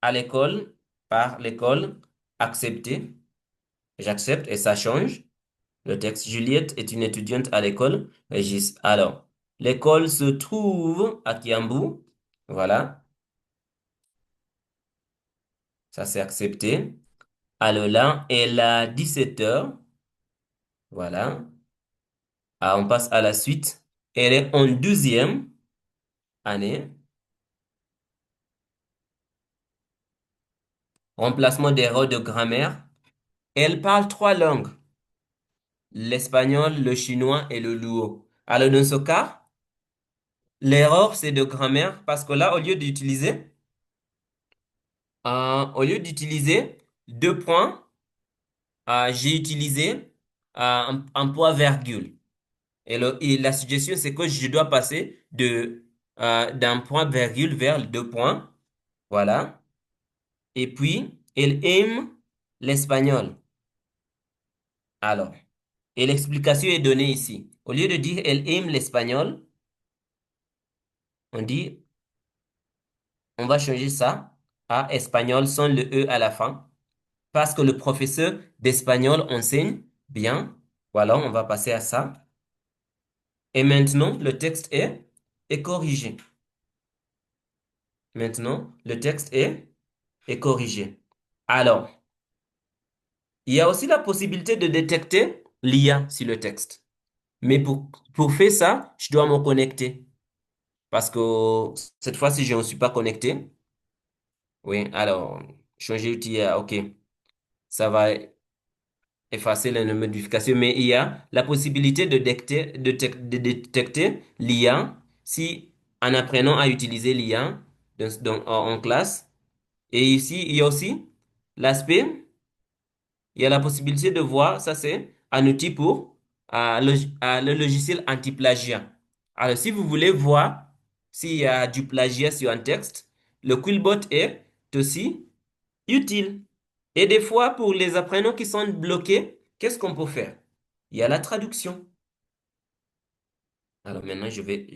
à l'école par l'école. Accepter. J'accepte et ça change. Le texte Juliette est une étudiante à l'école Régis. Alors, l'école se trouve à Kiambu. Voilà, ça c'est accepté. Alors là, elle a 17 heures. Voilà. On passe à la suite. Elle est en 12e année. Remplacement d'erreurs de grammaire. Elle parle 3 langues. L'espagnol, le chinois et le luo. Alors dans ce cas, l'erreur c'est de grammaire parce que là, au lieu d'utiliser 2 points, j'ai utilisé un point virgule. Et la suggestion, c'est que je dois passer d'un point virgule vers 2 points. Voilà. Et puis, Elle aime l'espagnol. Alors, et l'explication est donnée ici. Au lieu de dire elle aime l'espagnol, on dit, on va changer ça à espagnol sans le E à la fin, parce que le professeur d'espagnol enseigne bien. Voilà, on va passer à ça. Et maintenant, le texte est corrigé. Maintenant, le texte est corrigé. Alors, il y a aussi la possibilité de détecter l'IA sur le texte. Mais pour faire ça, je dois me connecter. Parce que cette fois-ci, je ne suis pas connecté. Oui, alors, changer l'outil IA, OK. Ça va effacer les modifications. Mais il y a la possibilité de détecter l'IA si, en apprenant à utiliser l'IA en classe. Et ici, il y a aussi l'aspect. Il y a la possibilité de voir, ça c'est un outil pour le logiciel anti-plagiat. Alors, si vous voulez voir s'il y a du plagiat sur un texte, le Quillbot est aussi utile. Et des fois, pour les apprenants qui sont bloqués, qu'est-ce qu'on peut faire? Il y a la traduction. Alors maintenant, je vais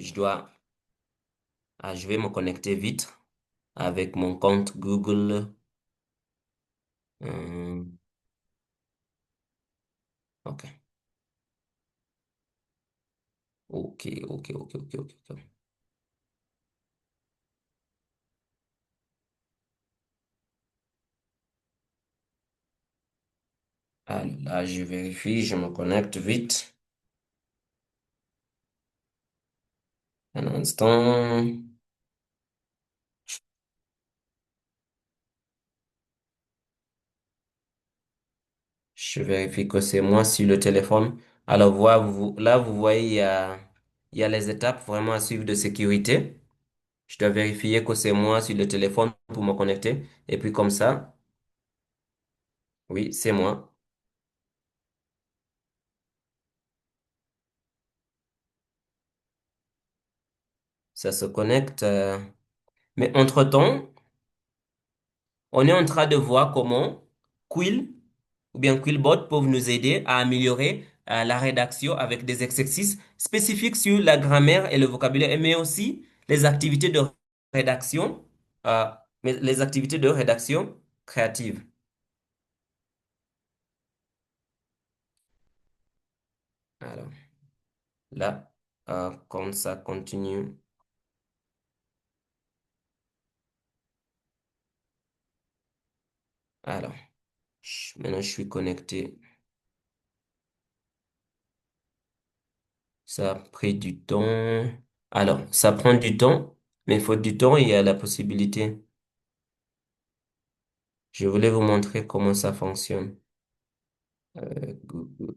me connecter vite avec mon compte Google. Hum, ok, ok, ok, ok, ok, ok. Ok. Alors là, je vérifie, je me connecte vite. Un instant. Je vérifie que c'est moi sur le téléphone. Alors, là, vous voyez, il y a les étapes vraiment à suivre de sécurité. Je dois vérifier que c'est moi sur le téléphone pour me connecter. Et puis comme ça, oui, c'est moi. Ça se connecte. Mais entre-temps, on est en train de voir comment Quill ou bien Quillbot peuvent nous aider à améliorer la rédaction avec des exercices spécifiques sur la grammaire et le vocabulaire, mais aussi les activités de rédaction, euh, mais les activités de rédaction créative. Alors là, quand ça continue, alors maintenant je suis connecté. Ça a pris du temps. Alors, ça prend du temps, mais faute du temps, il y a la possibilité. Je voulais vous montrer comment ça fonctionne. Google.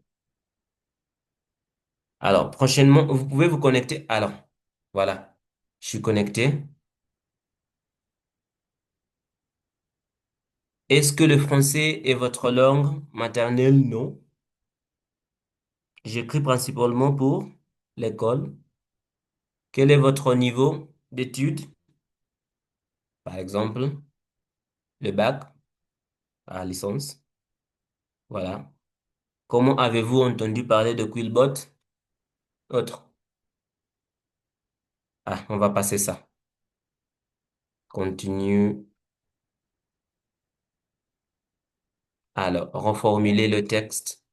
Alors, prochainement, vous pouvez vous connecter. Alors, voilà. Je suis connecté. Est-ce que le français est votre langue maternelle? Non. J'écris principalement pour l'école. Quel est votre niveau d'études? Par exemple, le bac, à licence. Voilà. Comment avez-vous entendu parler de Quillbot? Autre. Ah, on va passer ça. Continue. Alors, reformuler le texte.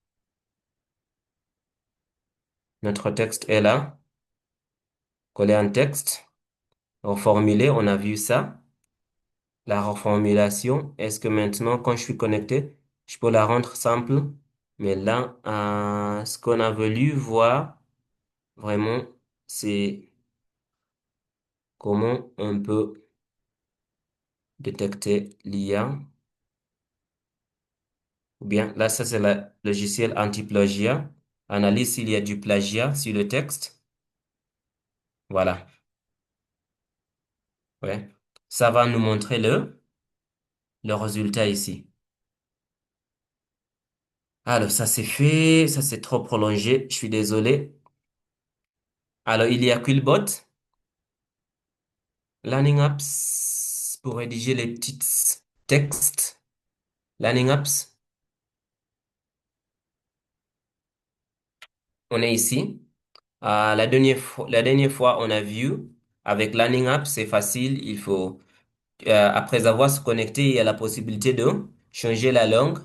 Notre texte est là. Coller un texte. Reformuler, on a vu ça. La reformulation, est-ce que maintenant, quand je suis connecté, je peux la rendre simple? Mais là, ce qu'on a voulu voir vraiment, c'est comment on peut détecter l'IA. Ou bien, là, ça, c'est le logiciel anti-plagiat. Analyse s'il y a du plagiat sur le texte. Voilà. Ouais. Ça va nous montrer le résultat ici. Alors, ça c'est fait, ça c'est trop prolongé, je suis désolé. Alors, il y a Quillbot, Learning Apps pour rédiger les petits textes. Learning Apps, on est ici. La dernière fois, on a vu avec Learning Apps, c'est facile. Après avoir se connecté, il y a la possibilité de changer la langue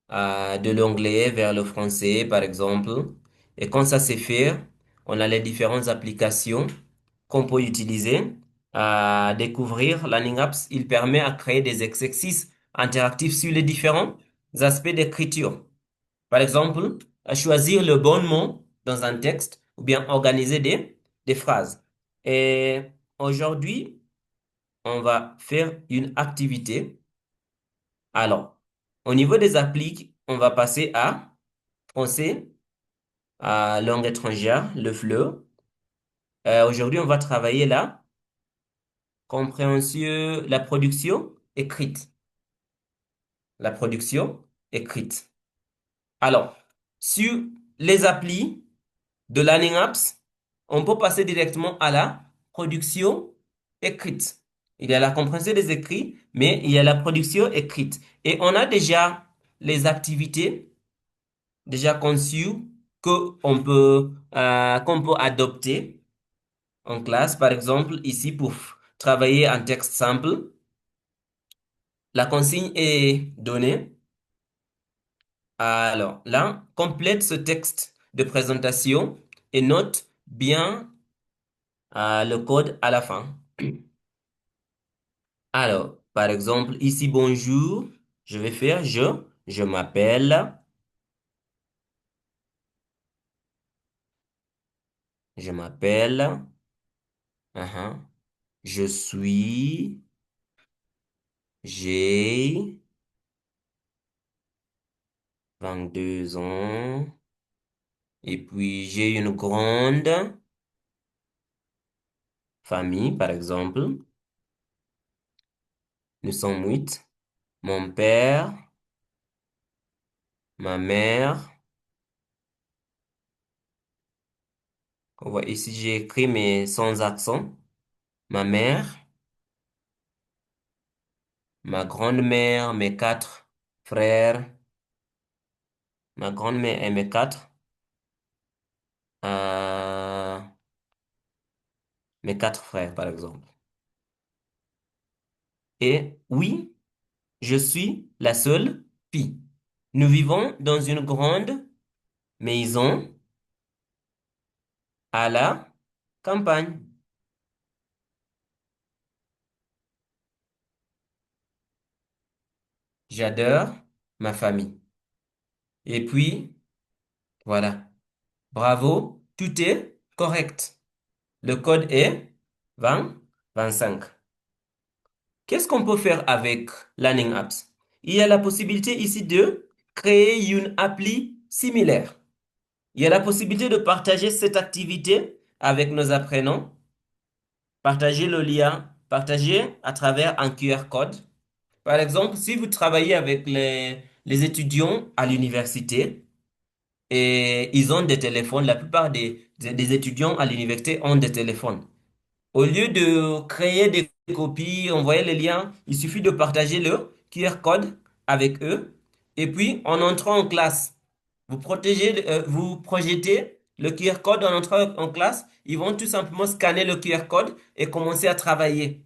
de l'anglais vers le français, par exemple. Et quand ça c'est fait, on a les différentes applications qu'on peut utiliser à découvrir. Learning Apps, il permet à créer des exercices interactifs sur les différents aspects d'écriture. Par exemple, à choisir le bon mot dans un texte ou bien organiser des phrases. Et aujourd'hui, on va faire une activité. Alors, au niveau des applis, on va passer à français, à langue étrangère, le FLE. Aujourd'hui, on va travailler la compréhension, la production écrite. La production écrite. Alors, sur les applis de Learning Apps, on peut passer directement à la production écrite. Il y a la compréhension des écrits, mais il y a la production écrite. Et on a déjà les activités déjà conçues qu'on peut adopter en classe. Par exemple, ici, pour travailler un texte simple, la consigne est donnée. Alors là, complète ce texte de présentation et note bien le code à la fin. Alors, par exemple, ici, bonjour, je vais faire je m'appelle, je m'appelle, uh-huh, je suis, j'ai 22 ans, et puis j'ai une grande famille, par exemple. Nous sommes 8. Mon père, ma mère. Ici, j'ai écrit mais sans accent. Ma mère, ma grande-mère, mes 4 frères, ma grand-mère et mes euh, mes 4 frères, par exemple. Et oui, je suis la seule fille. Nous vivons dans une grande maison à la campagne. J'adore ma famille. Et puis, voilà. Bravo, tout est correct. Le code est 20 25. Qu'est-ce qu'on peut faire avec Learning Apps? Il y a la possibilité ici de créer une appli similaire. Il y a la possibilité de partager cette activité avec nos apprenants, partager le lien, partager à travers un QR code. Par exemple, si vous travaillez avec les étudiants à l'université et ils ont des téléphones, la plupart des étudiants à l'université ont des téléphones. Au lieu de créer des copies, envoyer les liens, il suffit de partager le QR code avec eux. Et puis, en entrant en classe, vous projetez le QR code en entrant en classe. Ils vont tout simplement scanner le QR code et commencer à travailler.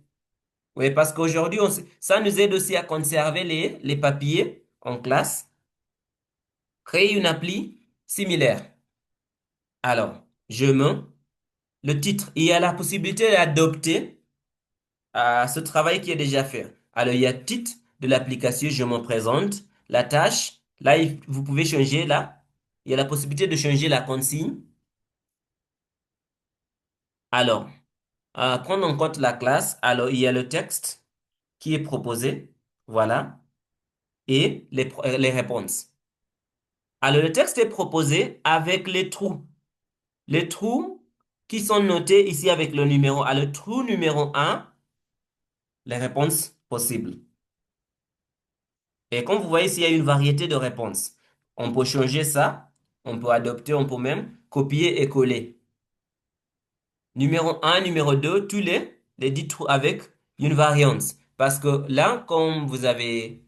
Oui, parce qu'aujourd'hui, ça nous aide aussi à conserver les papiers en classe. Créer une appli similaire. Alors, le titre, il y a la possibilité d'adopter à ce travail qui est déjà fait. Alors, il y a titre de l'application, je me présente, la tâche. Là, vous pouvez changer là. Il y a la possibilité de changer la consigne. Alors, prendre en compte la classe. Alors, il y a le texte qui est proposé. Voilà. Et les réponses. Alors, le texte est proposé avec les trous. Les trous qui sont notés ici avec le numéro. Alors, le trou numéro 1, les réponses possibles. Et comme vous voyez, ici, il y a une variété de réponses. On peut changer ça, on peut adopter, on peut même copier et coller. Numéro un, numéro 2, les 10 trous avec une variance. Parce que là, comme vous avez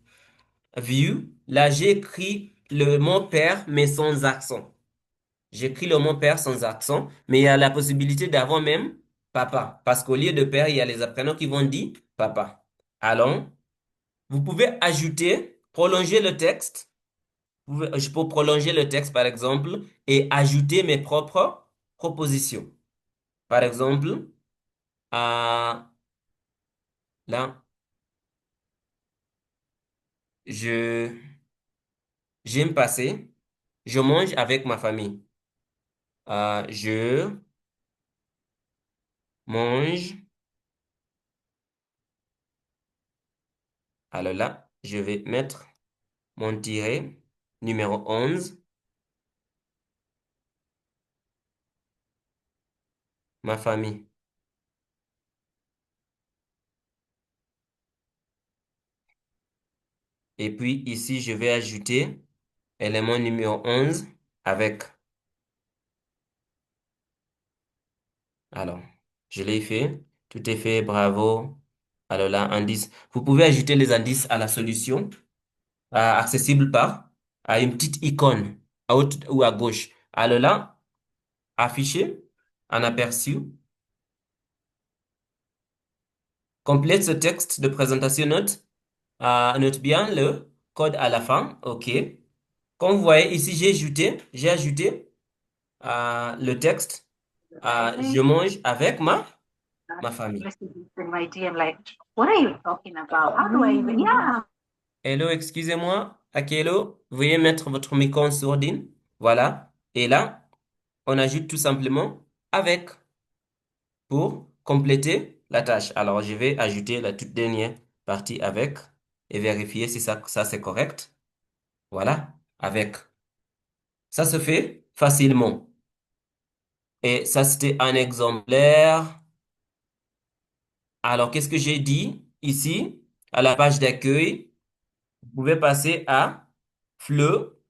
view. Là, j'ai écrit le mot père, mais sans accent. J'écris le mot père sans accent, mais il y a la possibilité d'avoir même papa. Parce qu'au lieu de père, il y a les apprenants qui vont dire papa. Alors, vous pouvez ajouter, prolonger le texte. Je peux prolonger le texte, par exemple, et ajouter mes propres propositions. Par exemple, là, je, j'aime passer, je mange avec ma famille. Je mange, alors là, je vais mettre mon tiret numéro 11, ma famille. Et puis ici, je vais ajouter élément numéro 11 avec. Alors, je l'ai fait. Tout est fait, bravo. Alors là, indice. Vous pouvez ajouter les indices à la solution, accessible par à une petite icône à haute ou à gauche. Alors là, affiché, en aperçu. Complète ce texte de présentation, note. Note bien le code à la fin. OK. Comme vous voyez ici, j'ai ajouté le texte. Je mange avec ma famille. What are you talking about? How do I even? Yeah. Hello, excusez-moi. Akelo, veuillez mettre votre micro en sourdine. Voilà. Et là, on ajoute tout simplement avec pour compléter la tâche. Alors, je vais ajouter la toute dernière partie avec et vérifier si ça c'est correct. Voilà. Avec. Ça se fait facilement. Et ça, c'était un exemplaire. Alors, qu'est-ce que j'ai dit ici à la page d'accueil? Vous pouvez passer à Fleu.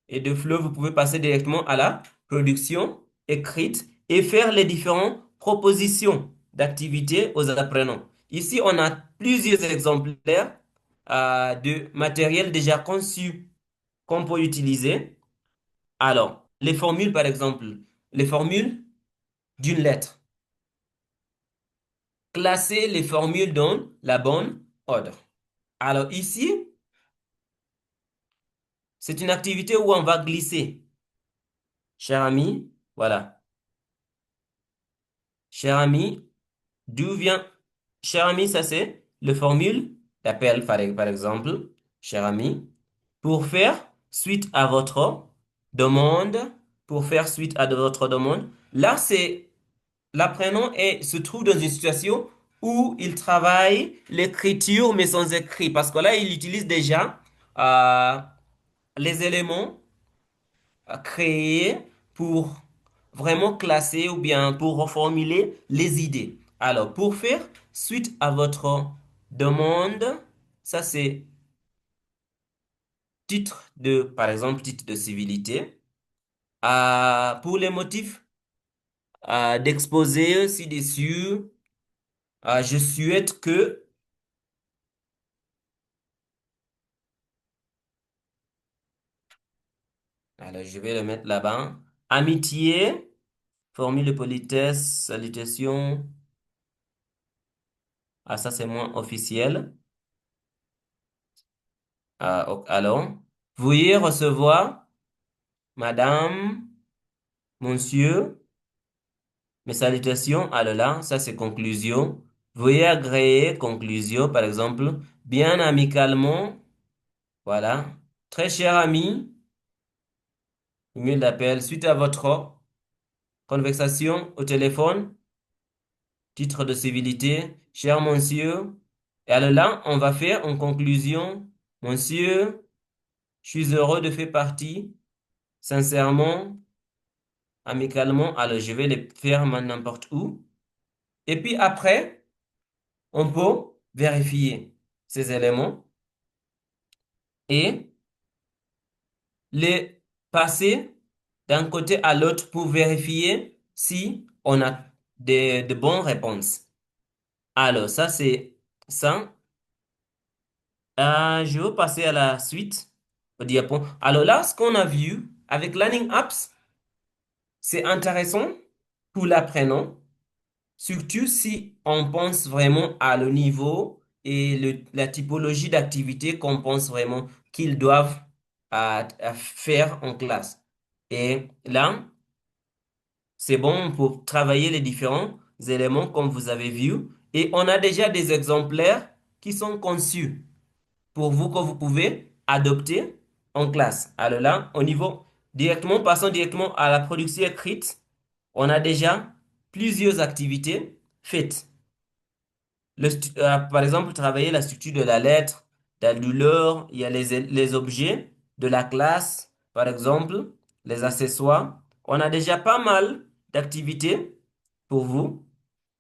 Et de Flow, vous pouvez passer directement à la production écrite et faire les différentes propositions d'activités aux apprenants. Ici, on a plusieurs exemplaires de matériel déjà conçu qu'on peut utiliser. Alors, les formules, par exemple, les formules d'une lettre. Classer les formules dans la bonne ordre. Alors ici, c'est une activité où on va glisser. Cher ami, voilà. Cher ami, d'où vient, cher ami, ça c'est le formule d'appel par exemple, cher ami, pour faire suite à votre demande, pour faire suite à votre demande. Là, c'est l'apprenant se trouve dans une situation où il travaille l'écriture mais sans écrit, parce que là, il utilise déjà euh, les éléments créer pour vraiment classer ou bien pour reformuler les idées. Alors, pour faire suite à votre demande, ça c'est titre de, par exemple, titre de civilité. Pour les motifs d'exposer ci-dessus, je souhaite que, alors je vais le mettre là-bas, amitié, formule de politesse, salutation, ça c'est moins officiel. Alors, veuillez recevoir, madame, monsieur, mes salutations. Alors là, ça c'est conclusion. Veuillez agréer, conclusion, par exemple, bien amicalement, voilà. Très cher ami, email d'appel, suite à votre conversation au téléphone, titre de civilité, cher monsieur. Et alors là, on va faire en conclusion, monsieur, je suis heureux de faire partie, sincèrement, amicalement, alors je vais les faire n'importe où. Et puis après, on peut vérifier ces éléments et les passer d'un côté à l'autre pour vérifier si on a de bonnes réponses. Alors, ça, c'est ça. Je vais passer à la suite, au diapo. Alors là, ce qu'on a vu avec Learning Apps, c'est intéressant pour l'apprenant, surtout si on pense vraiment à le niveau et la typologie d'activités qu'on pense vraiment qu'ils doivent à faire en classe. Et là, c'est bon pour travailler les différents éléments comme vous avez vu. Et on a déjà des exemplaires qui sont conçus pour vous que vous pouvez adopter en classe. Alors là, au niveau directement, passons directement à la production écrite. On a déjà plusieurs activités faites. Par exemple, travailler la structure de la lettre, dans le douleur, il y a les objets de la classe, par exemple, les accessoires. On a déjà pas mal d'activités pour vous.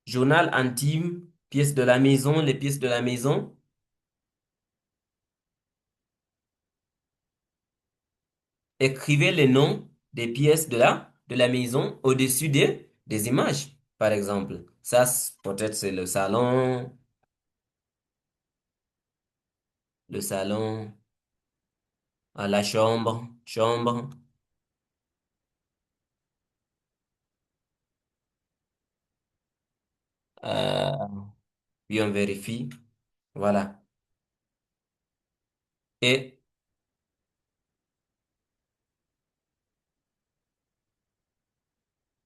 Journal intime, pièces de la maison, les pièces de la maison. Écrivez les noms des pièces de la maison au-dessus des images, par exemple. Ça, peut-être c'est le salon, la chambre. Euh, Puis on vérifie. Voilà. Et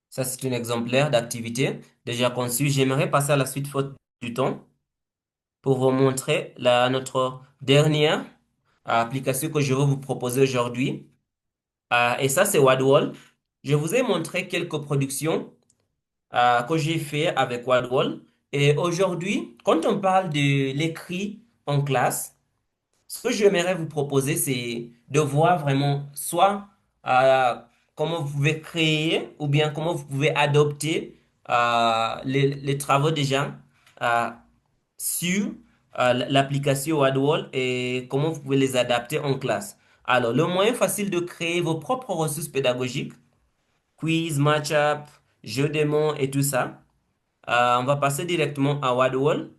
ça, c'est un exemplaire d'activité déjà conçu. J'aimerais passer à la suite faute du temps pour vous montrer notre dernière application que je vais vous proposer aujourd'hui. Et ça, c'est Wadwall. Je vous ai montré quelques productions que j'ai fait avec Wadwall. Et aujourd'hui, quand on parle de l'écrit en classe, ce que j'aimerais vous proposer, c'est de voir vraiment soit euh, comment vous pouvez créer ou bien comment vous pouvez adopter les travaux déjà euh, sur l'application Wadwall et comment vous pouvez les adapter en classe. Alors, le moyen facile de créer vos propres ressources pédagogiques, quiz, match-up, jeux de mots et tout ça, on va passer directement à Wadwall.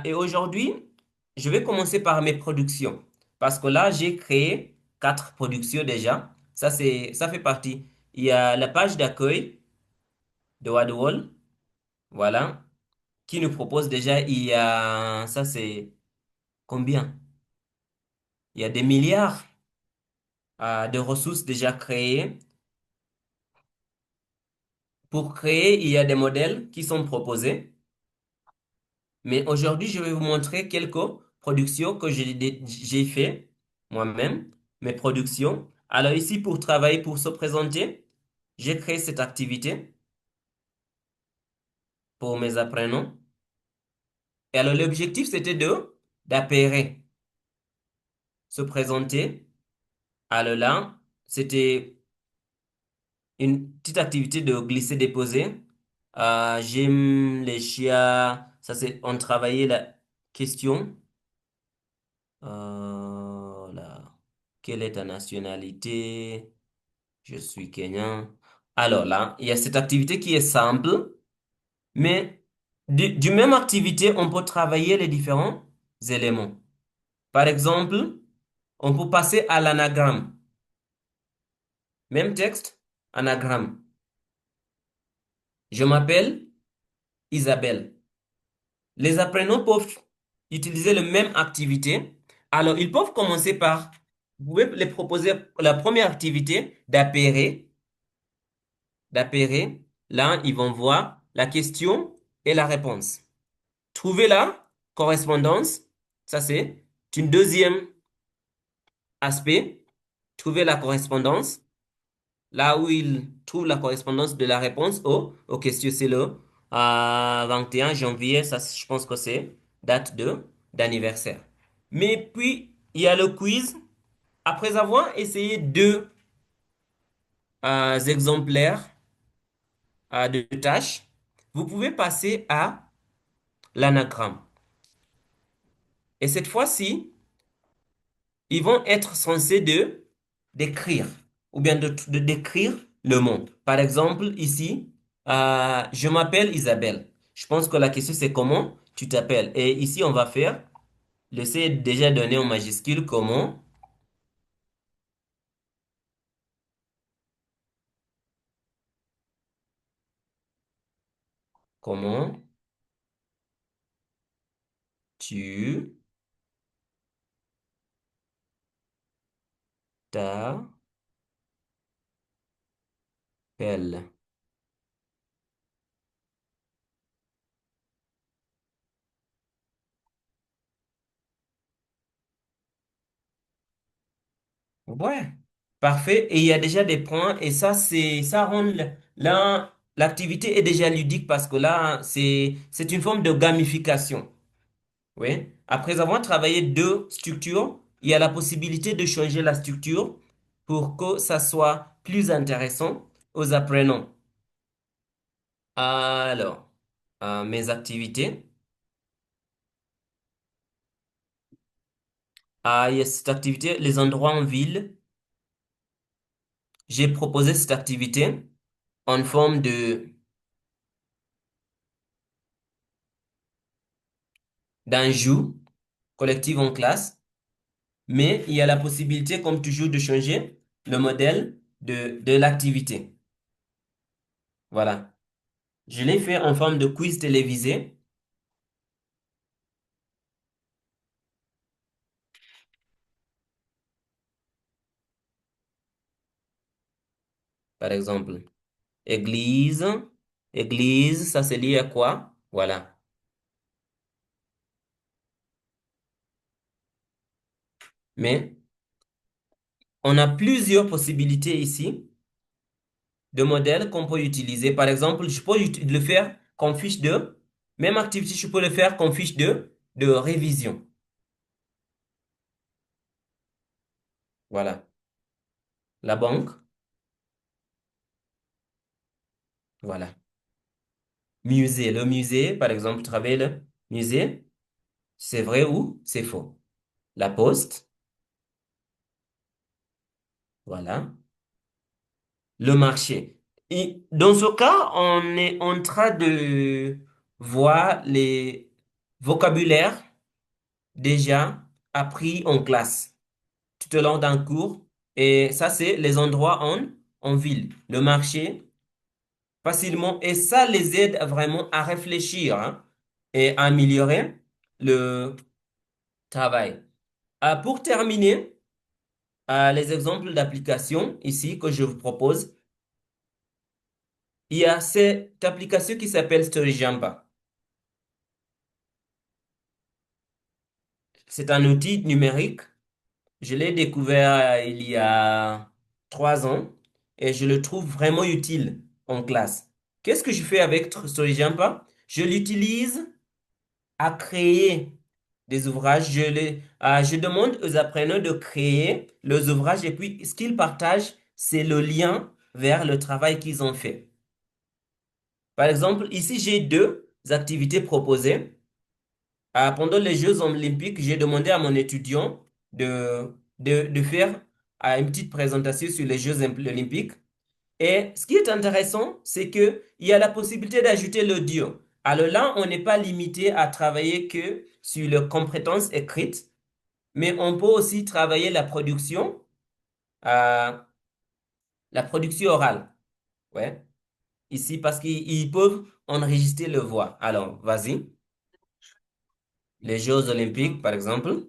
Et aujourd'hui, je vais commencer par mes productions. Parce que là, j'ai créé quatre productions déjà. Ça fait partie. Il y a la page d'accueil de Wadwall, voilà, qui nous propose déjà, ça c'est combien? Il y a des milliards de ressources déjà créées. Pour créer, il y a des modèles qui sont proposés. Mais aujourd'hui, je vais vous montrer quelques productions que j'ai fait moi-même, mes productions. Alors ici, pour travailler, pour se présenter, j'ai créé cette activité pour mes apprenants. Et alors l'objectif, c'était d'appairer, se présenter. Alors là, c'était une petite activité de glisser-déposer. J'aime les chiens. Ça, c'est, on travaillait la question. Là. Quelle est ta nationalité? Je suis Kenyan. Alors là, il y a cette activité qui est simple, mais du même activité, on peut travailler les différents éléments. Par exemple, on peut passer à l'anagramme. Même texte, anagramme. Je m'appelle Isabelle. Les apprenants peuvent utiliser la même activité. Alors, ils peuvent commencer par, vous pouvez les proposer la première activité d'appairer. Là, ils vont voir la question et la réponse. Trouver la correspondance, ça c'est une deuxième aspect. Trouver la correspondance, là où ils trouvent la correspondance de la réponse aux questions, c'est le 21 janvier, ça je pense que c'est date d'anniversaire. Mais puis, il y a le quiz. Après avoir essayé deux exemplaires de tâches, vous pouvez passer à l'anagramme. Et cette fois-ci, ils vont être censés d'écrire ou bien de décrire le mot. Par exemple, ici, je m'appelle Isabelle. Je pense que la question c'est comment tu t'appelles. Et ici, on va faire le C est déjà donné en majuscule. Comment tu t'appelles? Ouais, parfait. Et il y a déjà des points et ça rend là l'activité est déjà ludique parce que là c'est une forme de gamification. Oui. Après avoir travaillé deux structures, il y a la possibilité de changer la structure pour que ça soit plus intéressant aux apprenants. Alors, mes activités. Il y a cette activité, les endroits en ville. J'ai proposé cette activité en forme d'un jeu collectif en classe, mais il y a la possibilité, comme toujours, de changer le modèle de l'activité. Voilà. Je l'ai fait en forme de quiz télévisé, par exemple. Église, église, ça se lie à quoi? Voilà. Mais on a plusieurs possibilités ici de modèles qu'on peut utiliser. Par exemple, je peux le faire comme fiche de, même activité, je peux le faire comme fiche de révision. Voilà. La banque, voilà. Musée, le musée, par exemple, travailler le musée, c'est vrai ou c'est faux? La poste, voilà. Le marché. Et dans ce cas, on est en train de voir les vocabulaires déjà appris en classe tout au long d'un cours. Et ça, c'est les endroits en ville, le marché, facilement. Et ça les aide vraiment à réfléchir, hein, et à améliorer le travail. Pour terminer, les exemples d'applications ici que je vous propose, il y a cette application qui s'appelle StoryJamba. C'est un outil numérique. Je l'ai découvert il y a 3 ans et je le trouve vraiment utile en classe. Qu'est-ce que je fais avec StoryJamba? Je l'utilise à créer des ouvrages. Je demande aux apprenants de créer leurs ouvrages et puis ce qu'ils partagent, c'est le lien vers le travail qu'ils ont fait. Par exemple, ici, j'ai deux activités proposées. Pendant les Jeux olympiques, j'ai demandé à mon étudiant de faire une petite présentation sur les Jeux olympiques. Et ce qui est intéressant, c'est qu'il y a la possibilité d'ajouter l'audio. Alors là, on n'est pas limité à travailler que sur les compétences écrites, mais on peut aussi travailler euh, la production orale. Ouais. Ici, parce qu'ils peuvent enregistrer le voix. Alors, vas-y. Les Jeux olympiques, par exemple.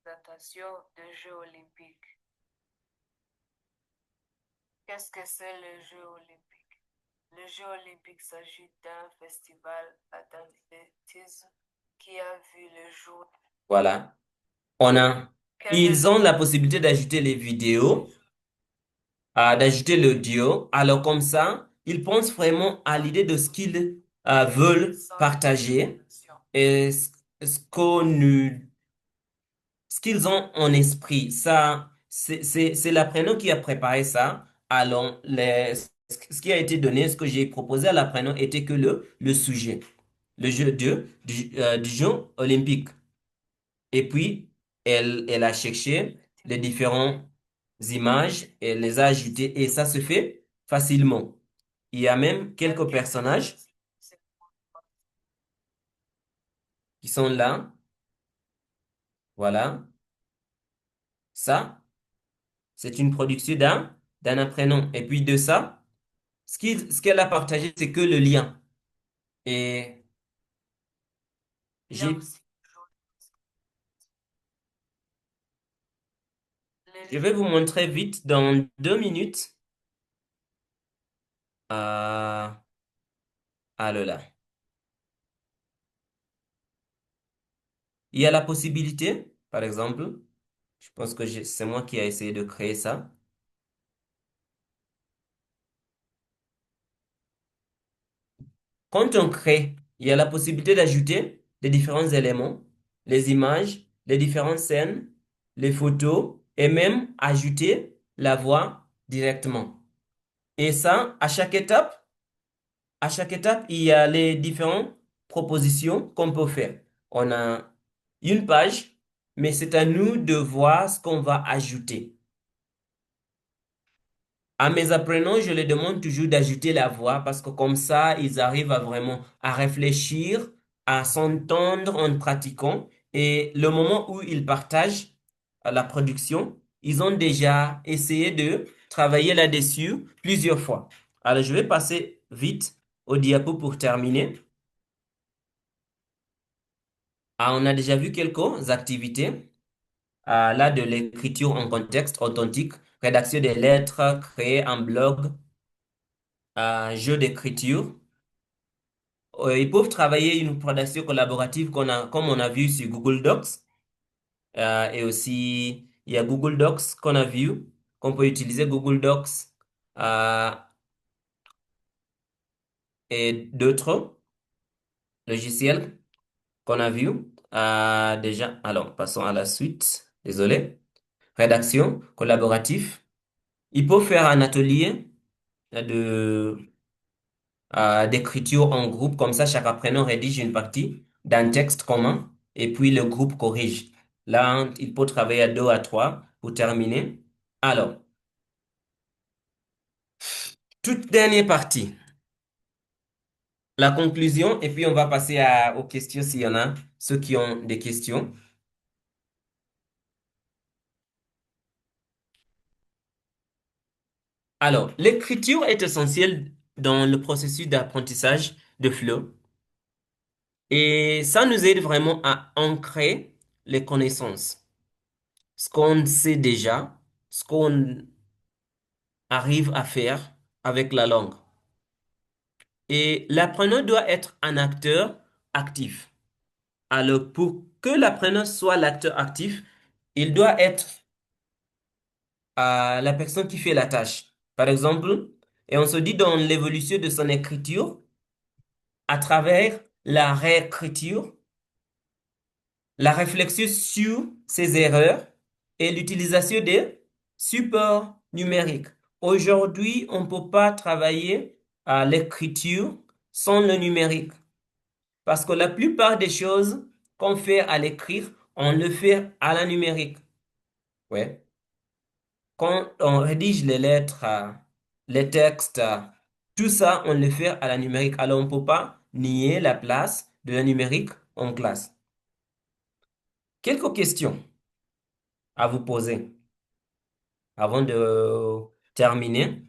Présentation de Jeux olympiques. Qu'est-ce que c'est le Jeux olympique? Le Jeux olympique s'agit d'un festival d'athlétisme qui a vu le jour. Voilà. Ils ont la possibilité d'ajouter les vidéos, d'ajouter l'audio. Alors comme ça, ils pensent vraiment à l'idée de ce qu'ils veulent partager et ce qu'ils ont en esprit. Ça, c'est l'apprenant qui a préparé ça. Alors, ce qui a été donné, ce que j'ai proposé à l'apprenant était que le sujet, le jeu du jeu olympique. Et puis, elle a cherché les différentes images, elle les a ajoutées et ça se fait facilement. Il y a même quelques personnages. qui sont là. Voilà. Ça, c'est une production d'un apprenant. Et puis de ça, ce qu'elle a partagé, c'est que le lien. Et j'ai, je vais vous montrer vite dans 2 minutes. Ah, ah là là. Il y a la possibilité, par exemple, je pense que c'est moi qui ai essayé de créer ça. Quand on crée, il y a la possibilité d'ajouter des différents éléments, les images, les différentes scènes, les photos et même ajouter la voix directement. Et ça, à chaque étape, il y a les différentes propositions qu'on peut faire. On a une page, mais c'est à nous de voir ce qu'on va ajouter. À mes apprenants, je les demande toujours d'ajouter la voix parce que comme ça, ils arrivent à vraiment à réfléchir, à s'entendre en pratiquant. Et le moment où ils partagent la production, ils ont déjà essayé de travailler là-dessus plusieurs fois. Alors, je vais passer vite au diapo pour terminer. Ah, on a déjà vu quelques activités. Là, de l'écriture en contexte authentique, rédaction des lettres, créer un blog, jeu d'écriture. Ils peuvent travailler une production collaborative comme on a vu sur Google Docs. Et aussi, il y a Google Docs qu'on a vu, qu'on peut utiliser Google Docs euh, et d'autres logiciels qu'on a vu déjà. Alors, passons à la suite. Désolé. Rédaction collaborative. Ils peuvent faire un atelier de d'écriture en groupe, comme ça chaque apprenant rédige une partie d'un texte commun et puis le groupe corrige. Là, il peut travailler à deux à trois pour terminer. Alors, toute dernière partie, la conclusion, et puis on va passer aux questions s'il y en a, ceux qui ont des questions. Alors, l'écriture est essentielle dans le processus d'apprentissage de flow et ça nous aide vraiment à ancrer les connaissances, ce qu'on sait déjà, ce qu'on arrive à faire avec la langue. Et l'apprenant doit être un acteur actif. Alors, pour que l'apprenant soit l'acteur actif, il doit être la personne qui fait la tâche. Par exemple, et on se dit dans l'évolution de son écriture, à travers la réécriture, la réflexion sur ses erreurs et l'utilisation des supports numériques. Aujourd'hui, on ne peut pas travailler à l'écriture sans le numérique parce que la plupart des choses qu'on fait à l'écrire, on le fait à la numérique. Ouais. Quand on rédige les lettres, les textes, tout ça, on le fait à la numérique. Alors, on ne peut pas nier la place de la numérique en classe. Quelques questions à vous poser avant de terminer.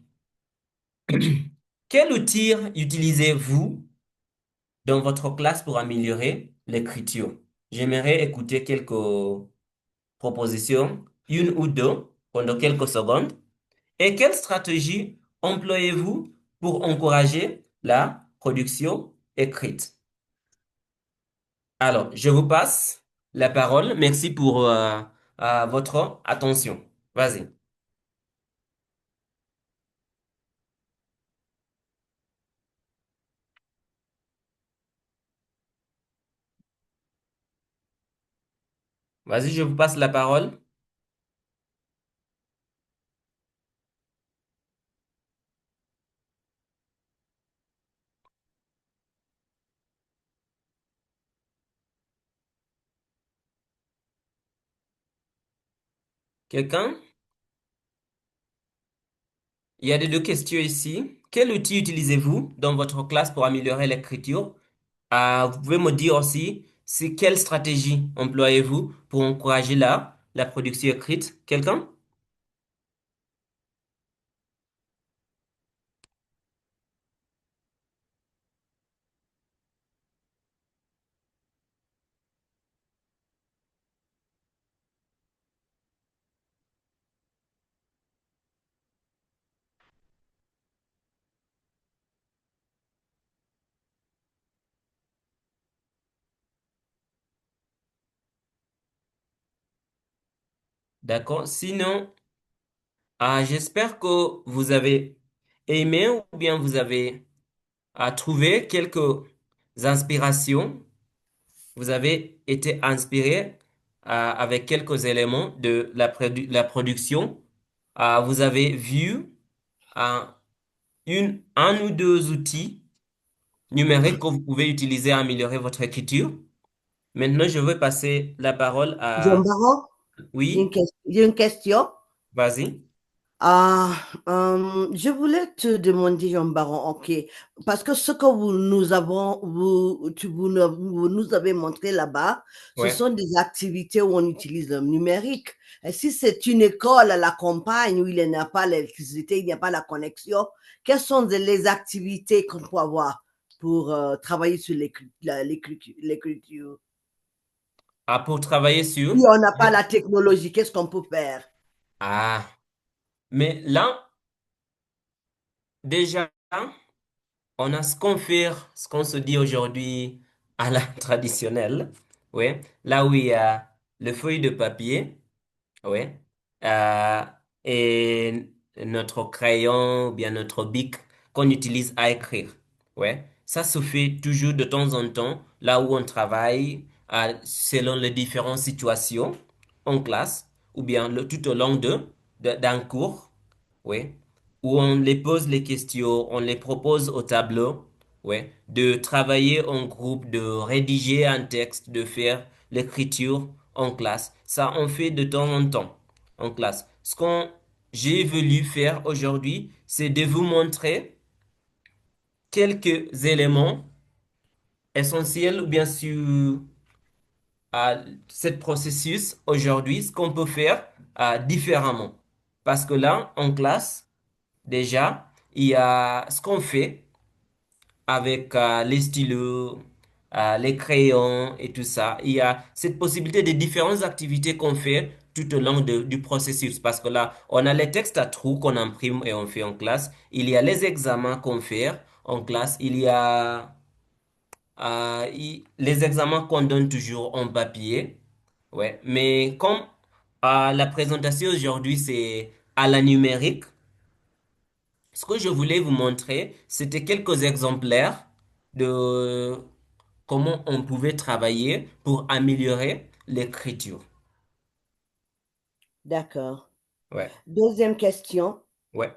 Quel outil utilisez-vous dans votre classe pour améliorer l'écriture? J'aimerais écouter quelques propositions, une ou deux, pendant quelques secondes. Et quelle stratégie employez-vous pour encourager la production écrite? Alors, je vous passe la parole. Merci pour votre attention. Vas-y. Vas-y, je vous passe la parole. Quelqu'un? Il y a des deux questions ici. Quel outil utilisez-vous dans votre classe pour améliorer l'écriture? Vous pouvez me dire aussi c'est quelle stratégie employez-vous pour encourager la production écrite? Quelqu'un? D'accord. Sinon, j'espère que vous avez aimé ou bien vous avez trouvé quelques inspirations. Vous avez été inspiré avec quelques éléments de la production. Vous avez vu euh, un ou deux outils numériques que vous pouvez utiliser à améliorer votre écriture. Maintenant, je veux passer la parole Jean à... Baron, Oui, j'ai une question. vas-y. Je voulais te demander, Jean Baron, ok, parce que ce que vous nous avez montré là-bas, ce Ouais. sont des activités où on utilise le numérique. Et si c'est une école à la campagne où il n'y a pas l'électricité, il n'y a pas la connexion, quelles sont les activités qu'on peut avoir pour travailler sur l'écriture? Pour travailler Si sur... on n'a pas la technologie, qu'est-ce qu'on peut faire? Ah, mais là, déjà, on a ce qu'on fait, ce qu'on se dit aujourd'hui à la traditionnelle. Ouais. Là où il y a le feuille de papier. Ouais. Euh, et notre crayon ou bien notre bic qu'on utilise à écrire. Ouais. Ça se fait toujours de temps en temps, là où on travaille, selon les différentes situations en classe ou bien tout au long d'un cours. Ouais. Où on les pose les questions, on les propose au tableau. Ouais. De travailler en groupe, de rédiger un texte, de faire l'écriture en classe. Ça, on fait de temps en temps en classe. J'ai voulu faire aujourd'hui, c'est de vous montrer quelques éléments essentiels ou bien sur ce processus aujourd'hui, ce qu'on peut faire différemment. Parce que là, en classe, déjà, il y a ce qu'on fait avec les stylos, les crayons et tout ça. Il y a cette possibilité de différentes activités qu'on fait tout au long du processus. Parce que là, on a les textes à trous qu'on imprime et on fait en classe. Il y a les examens qu'on fait en classe. Il y a les examens qu'on donne toujours en papier. Ouais. Mais comme la présentation aujourd'hui, c'est à la numérique, ce que je voulais vous montrer, c'était quelques exemplaires de comment on pouvait travailler pour améliorer l'écriture. D'accord. Ouais, Deuxième question. ouais,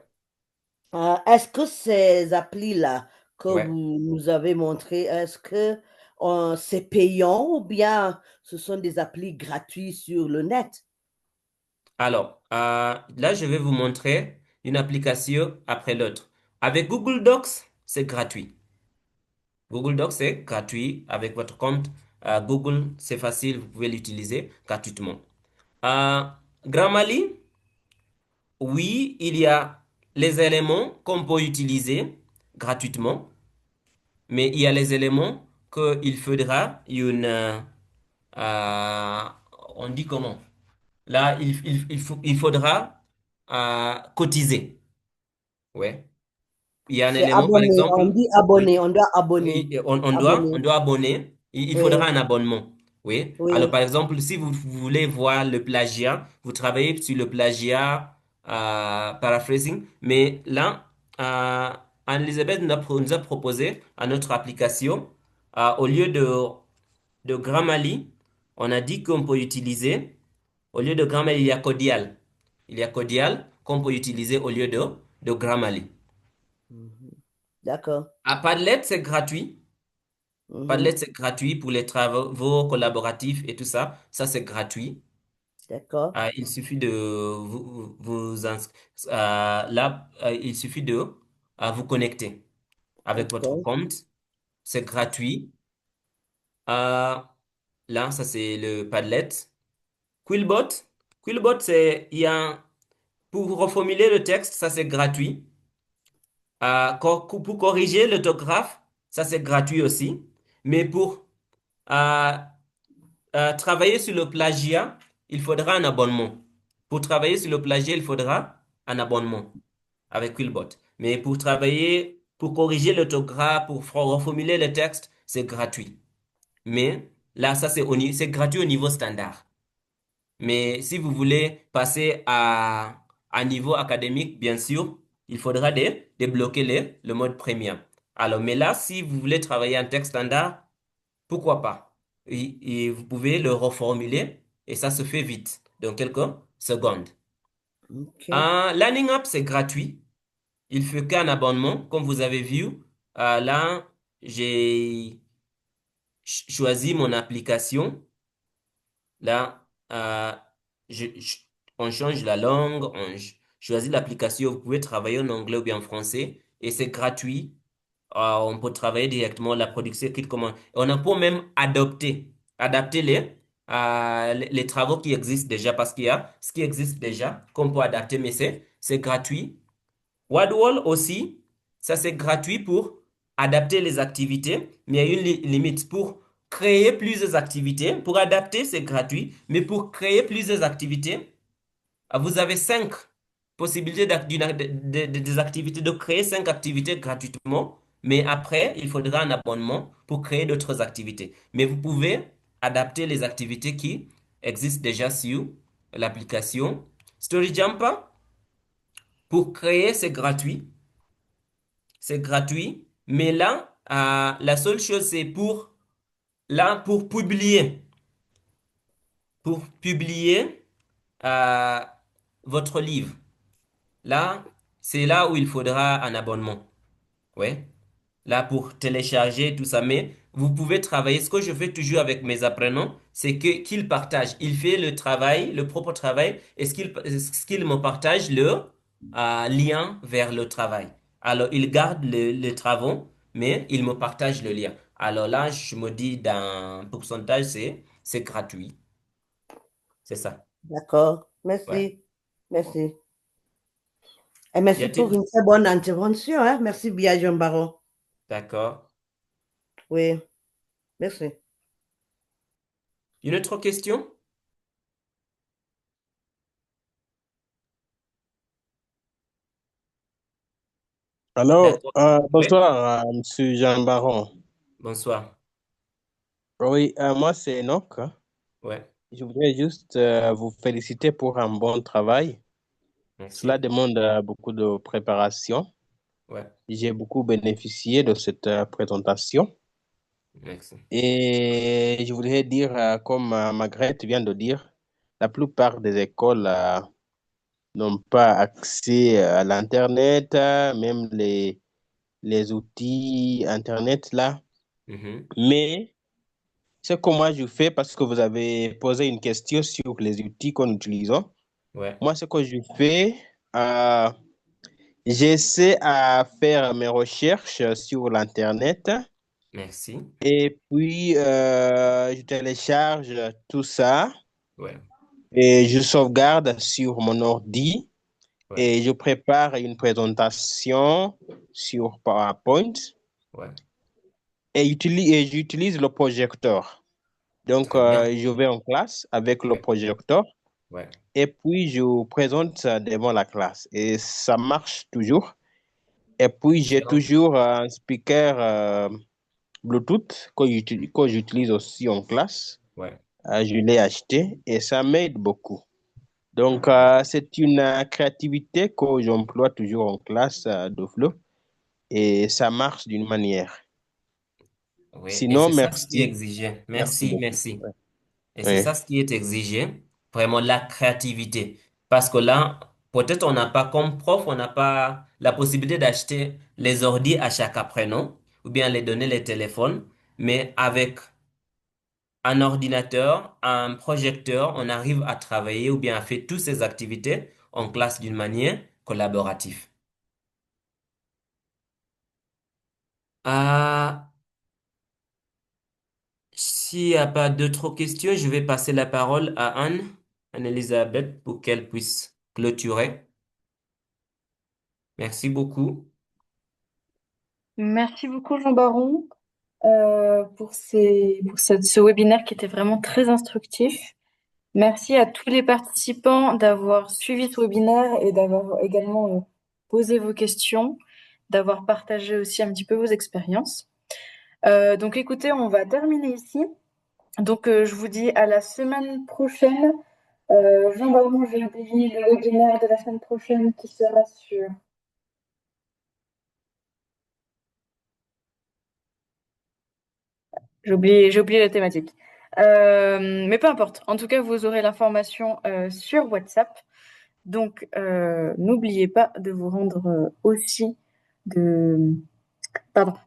Est-ce que ces applis-là que ouais. vous nous avez montrées, est-ce que c'est payant ou bien ce sont des applis gratuits sur le net? Alors, là, je vais vous montrer une application après l'autre. Avec Google Docs, c'est gratuit. Google Docs, c'est gratuit. Avec votre compte Google, c'est facile, vous pouvez l'utiliser gratuitement. Euh, Grammarly, oui, il y a les éléments qu'on peut utiliser gratuitement, mais il y a les éléments qu'il faudra euh, on dit comment? Là, il faudra cotiser. Ouais. Il y a un C'est élément, par abonné, on exemple, dit oui. abonné, on doit abonner. On Abonner. doit abonner. Il faudra Oui, un abonnement. Oui. Alors, oui. par exemple, si vous voulez voir le plagiat, vous travaillez sur le plagiat paraphrasing. Mais là, Anne-Elisabeth nous a proposé à notre application, au lieu de Grammarly, on a dit qu'on peut utiliser, au lieu de Grammarly, il y a Codial. Il y a Codial qu'on peut utiliser au lieu de Grammarly. Mhm. D'accord. Padlet, c'est gratuit. Padlet, Mhm. c'est gratuit pour les travaux collaboratifs et tout ça. Ça, c'est gratuit. D'accord. Il suffit de là, il suffit de vous connecter avec votre D'accord. compte. C'est gratuit. Euh, Là, ça c'est le Padlet. Quillbot. Quillbot, c'est, il y a, pour reformuler le texte, ça c'est gratuit. Pour corriger l'orthographe, ça c'est gratuit aussi. Mais pour euh, travailler sur le plagiat, il faudra un abonnement. Pour travailler sur le plagiat, il faudra un abonnement avec Quillbot. Mais pour travailler, pour corriger l'orthographe, pour reformuler le texte, c'est gratuit. Mais là, ça c'est gratuit au niveau standard. Mais si vous voulez passer à niveau académique, bien sûr, il faudra débloquer le mode premium. Alors, mais là, si vous voulez travailler en texte standard, pourquoi pas? Et vous pouvez le reformuler et ça se fait vite, dans quelques secondes. OK. Learning App, c'est gratuit. Il faut qu'un abonnement, comme vous avez vu. Là, j'ai choisi mon application. Là, on change la langue, choisit l'application. Vous pouvez travailler en anglais ou bien en français et c'est gratuit. On peut travailler directement la production écrite comment. On a pour même adapter les travaux qui existent déjà parce qu'il y a ce qui existe déjà qu'on peut adapter, mais c'est gratuit. Wadwall aussi, ça c'est gratuit pour adapter les activités, mais il y a une limite pour créer plusieurs activités. Pour adapter, c'est gratuit, mais pour créer plusieurs activités, vous avez cinq possibilités des activités, de créer cinq activités gratuitement, mais après, il faudra un abonnement pour créer d'autres activités. Mais vous pouvez adapter les activités qui existent déjà sur l'application. StoryJumper, pour créer, c'est gratuit. C'est gratuit. Mais là, la seule chose, c'est pour publier. Pour publier euh, votre livre. Là, c'est là où il faudra un abonnement. Ouais. Là, pour télécharger tout ça. Mais vous pouvez travailler. Ce que je fais toujours avec mes apprenants, c'est qu'ils partagent. Ils font le travail, le propre travail, et ce qu'ils me partagent leur lien vers le travail. Alors, ils gardent les travaux, mais ils me partagent le lien. Alors là, je me dis, d'un pourcentage, c'est gratuit. C'est ça. D'accord. Ouais. Merci. Merci. Et Y merci pour a-t-il? une très bonne intervention, hein. Merci, Bia Baron. D'accord. Oui, merci. Une autre question? Alors, D'accord. Oui. bonsoir, Monsieur Jean Baron. Bonsoir. Oui, moi c'est Enoch. Ouais. Je voudrais juste vous féliciter pour un bon travail. Cela Merci. demande beaucoup de préparation. Ouais. J'ai beaucoup bénéficié de cette présentation. Merci. Et je voudrais dire, comme Margrethe vient de dire, la plupart des écoles n'ont pas accès à l'Internet, même les outils Internet là. Mhm. Mais ce que moi je fais, parce que vous avez posé une question sur les outils qu'on utilise. Ouais. Moi, ce que je fais, euh, j'essaie à faire mes recherches sur l'Internet Merci. et puis je télécharge tout ça Ouais. et je sauvegarde sur mon ordi Ouais. et je prépare une présentation sur PowerPoint Ouais. et j'utilise le projecteur. Donc, Très bien. je vais en classe avec le Ouais. projecteur. Ouais. Et puis, je présente ça devant la classe. Et ça marche toujours. Et puis, j'ai Excellent. toujours un speaker Bluetooth que j'utilise aussi en classe. Ouais. Je l'ai acheté et ça m'aide beaucoup. Donc, Ouais. c'est une créativité que j'emploie toujours en classe de Flow et ça marche d'une manière. Ouais. Et Sinon, c'est ça ce qui est merci. exigé. Merci Merci. beaucoup. Merci. Ouais. Et c'est Ouais. ça ce qui est exigé. Vraiment la créativité. Parce que là, peut-être on n'a pas, comme prof, on n'a pas la possibilité d'acheter les ordi à chaque apprenant ou bien les donner les téléphones. Mais avec un ordinateur, un projecteur, on arrive à travailler ou bien à faire toutes ces activités en classe d'une manière collaborative. Ah, S'il n'y a pas d'autres questions, je vais passer la parole à Anne-Elisabeth, pour qu'elle puisse clôturer. Merci beaucoup. Merci beaucoup, Jean Baron, pour ce webinaire qui était vraiment très instructif. Merci à tous les participants d'avoir suivi ce webinaire et d'avoir également posé vos questions, d'avoir partagé aussi un petit peu vos expériences. Donc écoutez, on va terminer ici. Donc je vous dis à la semaine prochaine. Jean Baron, j'ai oublié le webinaire de la semaine prochaine qui sera sur... j'ai oublié la thématique. Mais peu importe. En tout cas, vous aurez l'information sur WhatsApp. Donc, n'oubliez pas de vous rendre aussi de,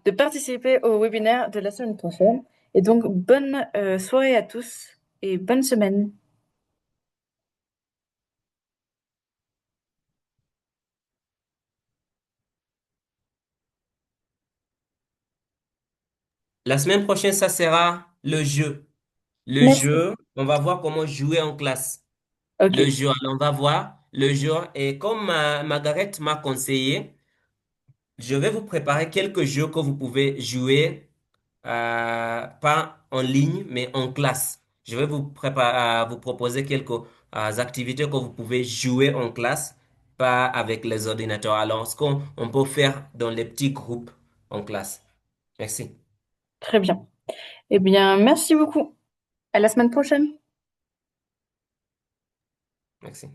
de participer au webinaire de la semaine prochaine. Et donc, bonne soirée à tous et bonne semaine. La semaine prochaine, ça sera le jeu. Le Merci. jeu, on va voir comment jouer en classe. Le Ok, jeu, alors on va voir le jeu. Et comme Margaret m'a conseillé, je vais vous préparer quelques jeux que vous pouvez jouer, pas en ligne, mais en classe. Je vais vous préparer, vous proposer quelques activités que vous pouvez jouer en classe, pas avec les ordinateurs. Alors, ce qu'on on peut faire dans les petits groupes en classe. Merci. très bien. Eh bien, merci beaucoup. À la semaine prochaine. Merci.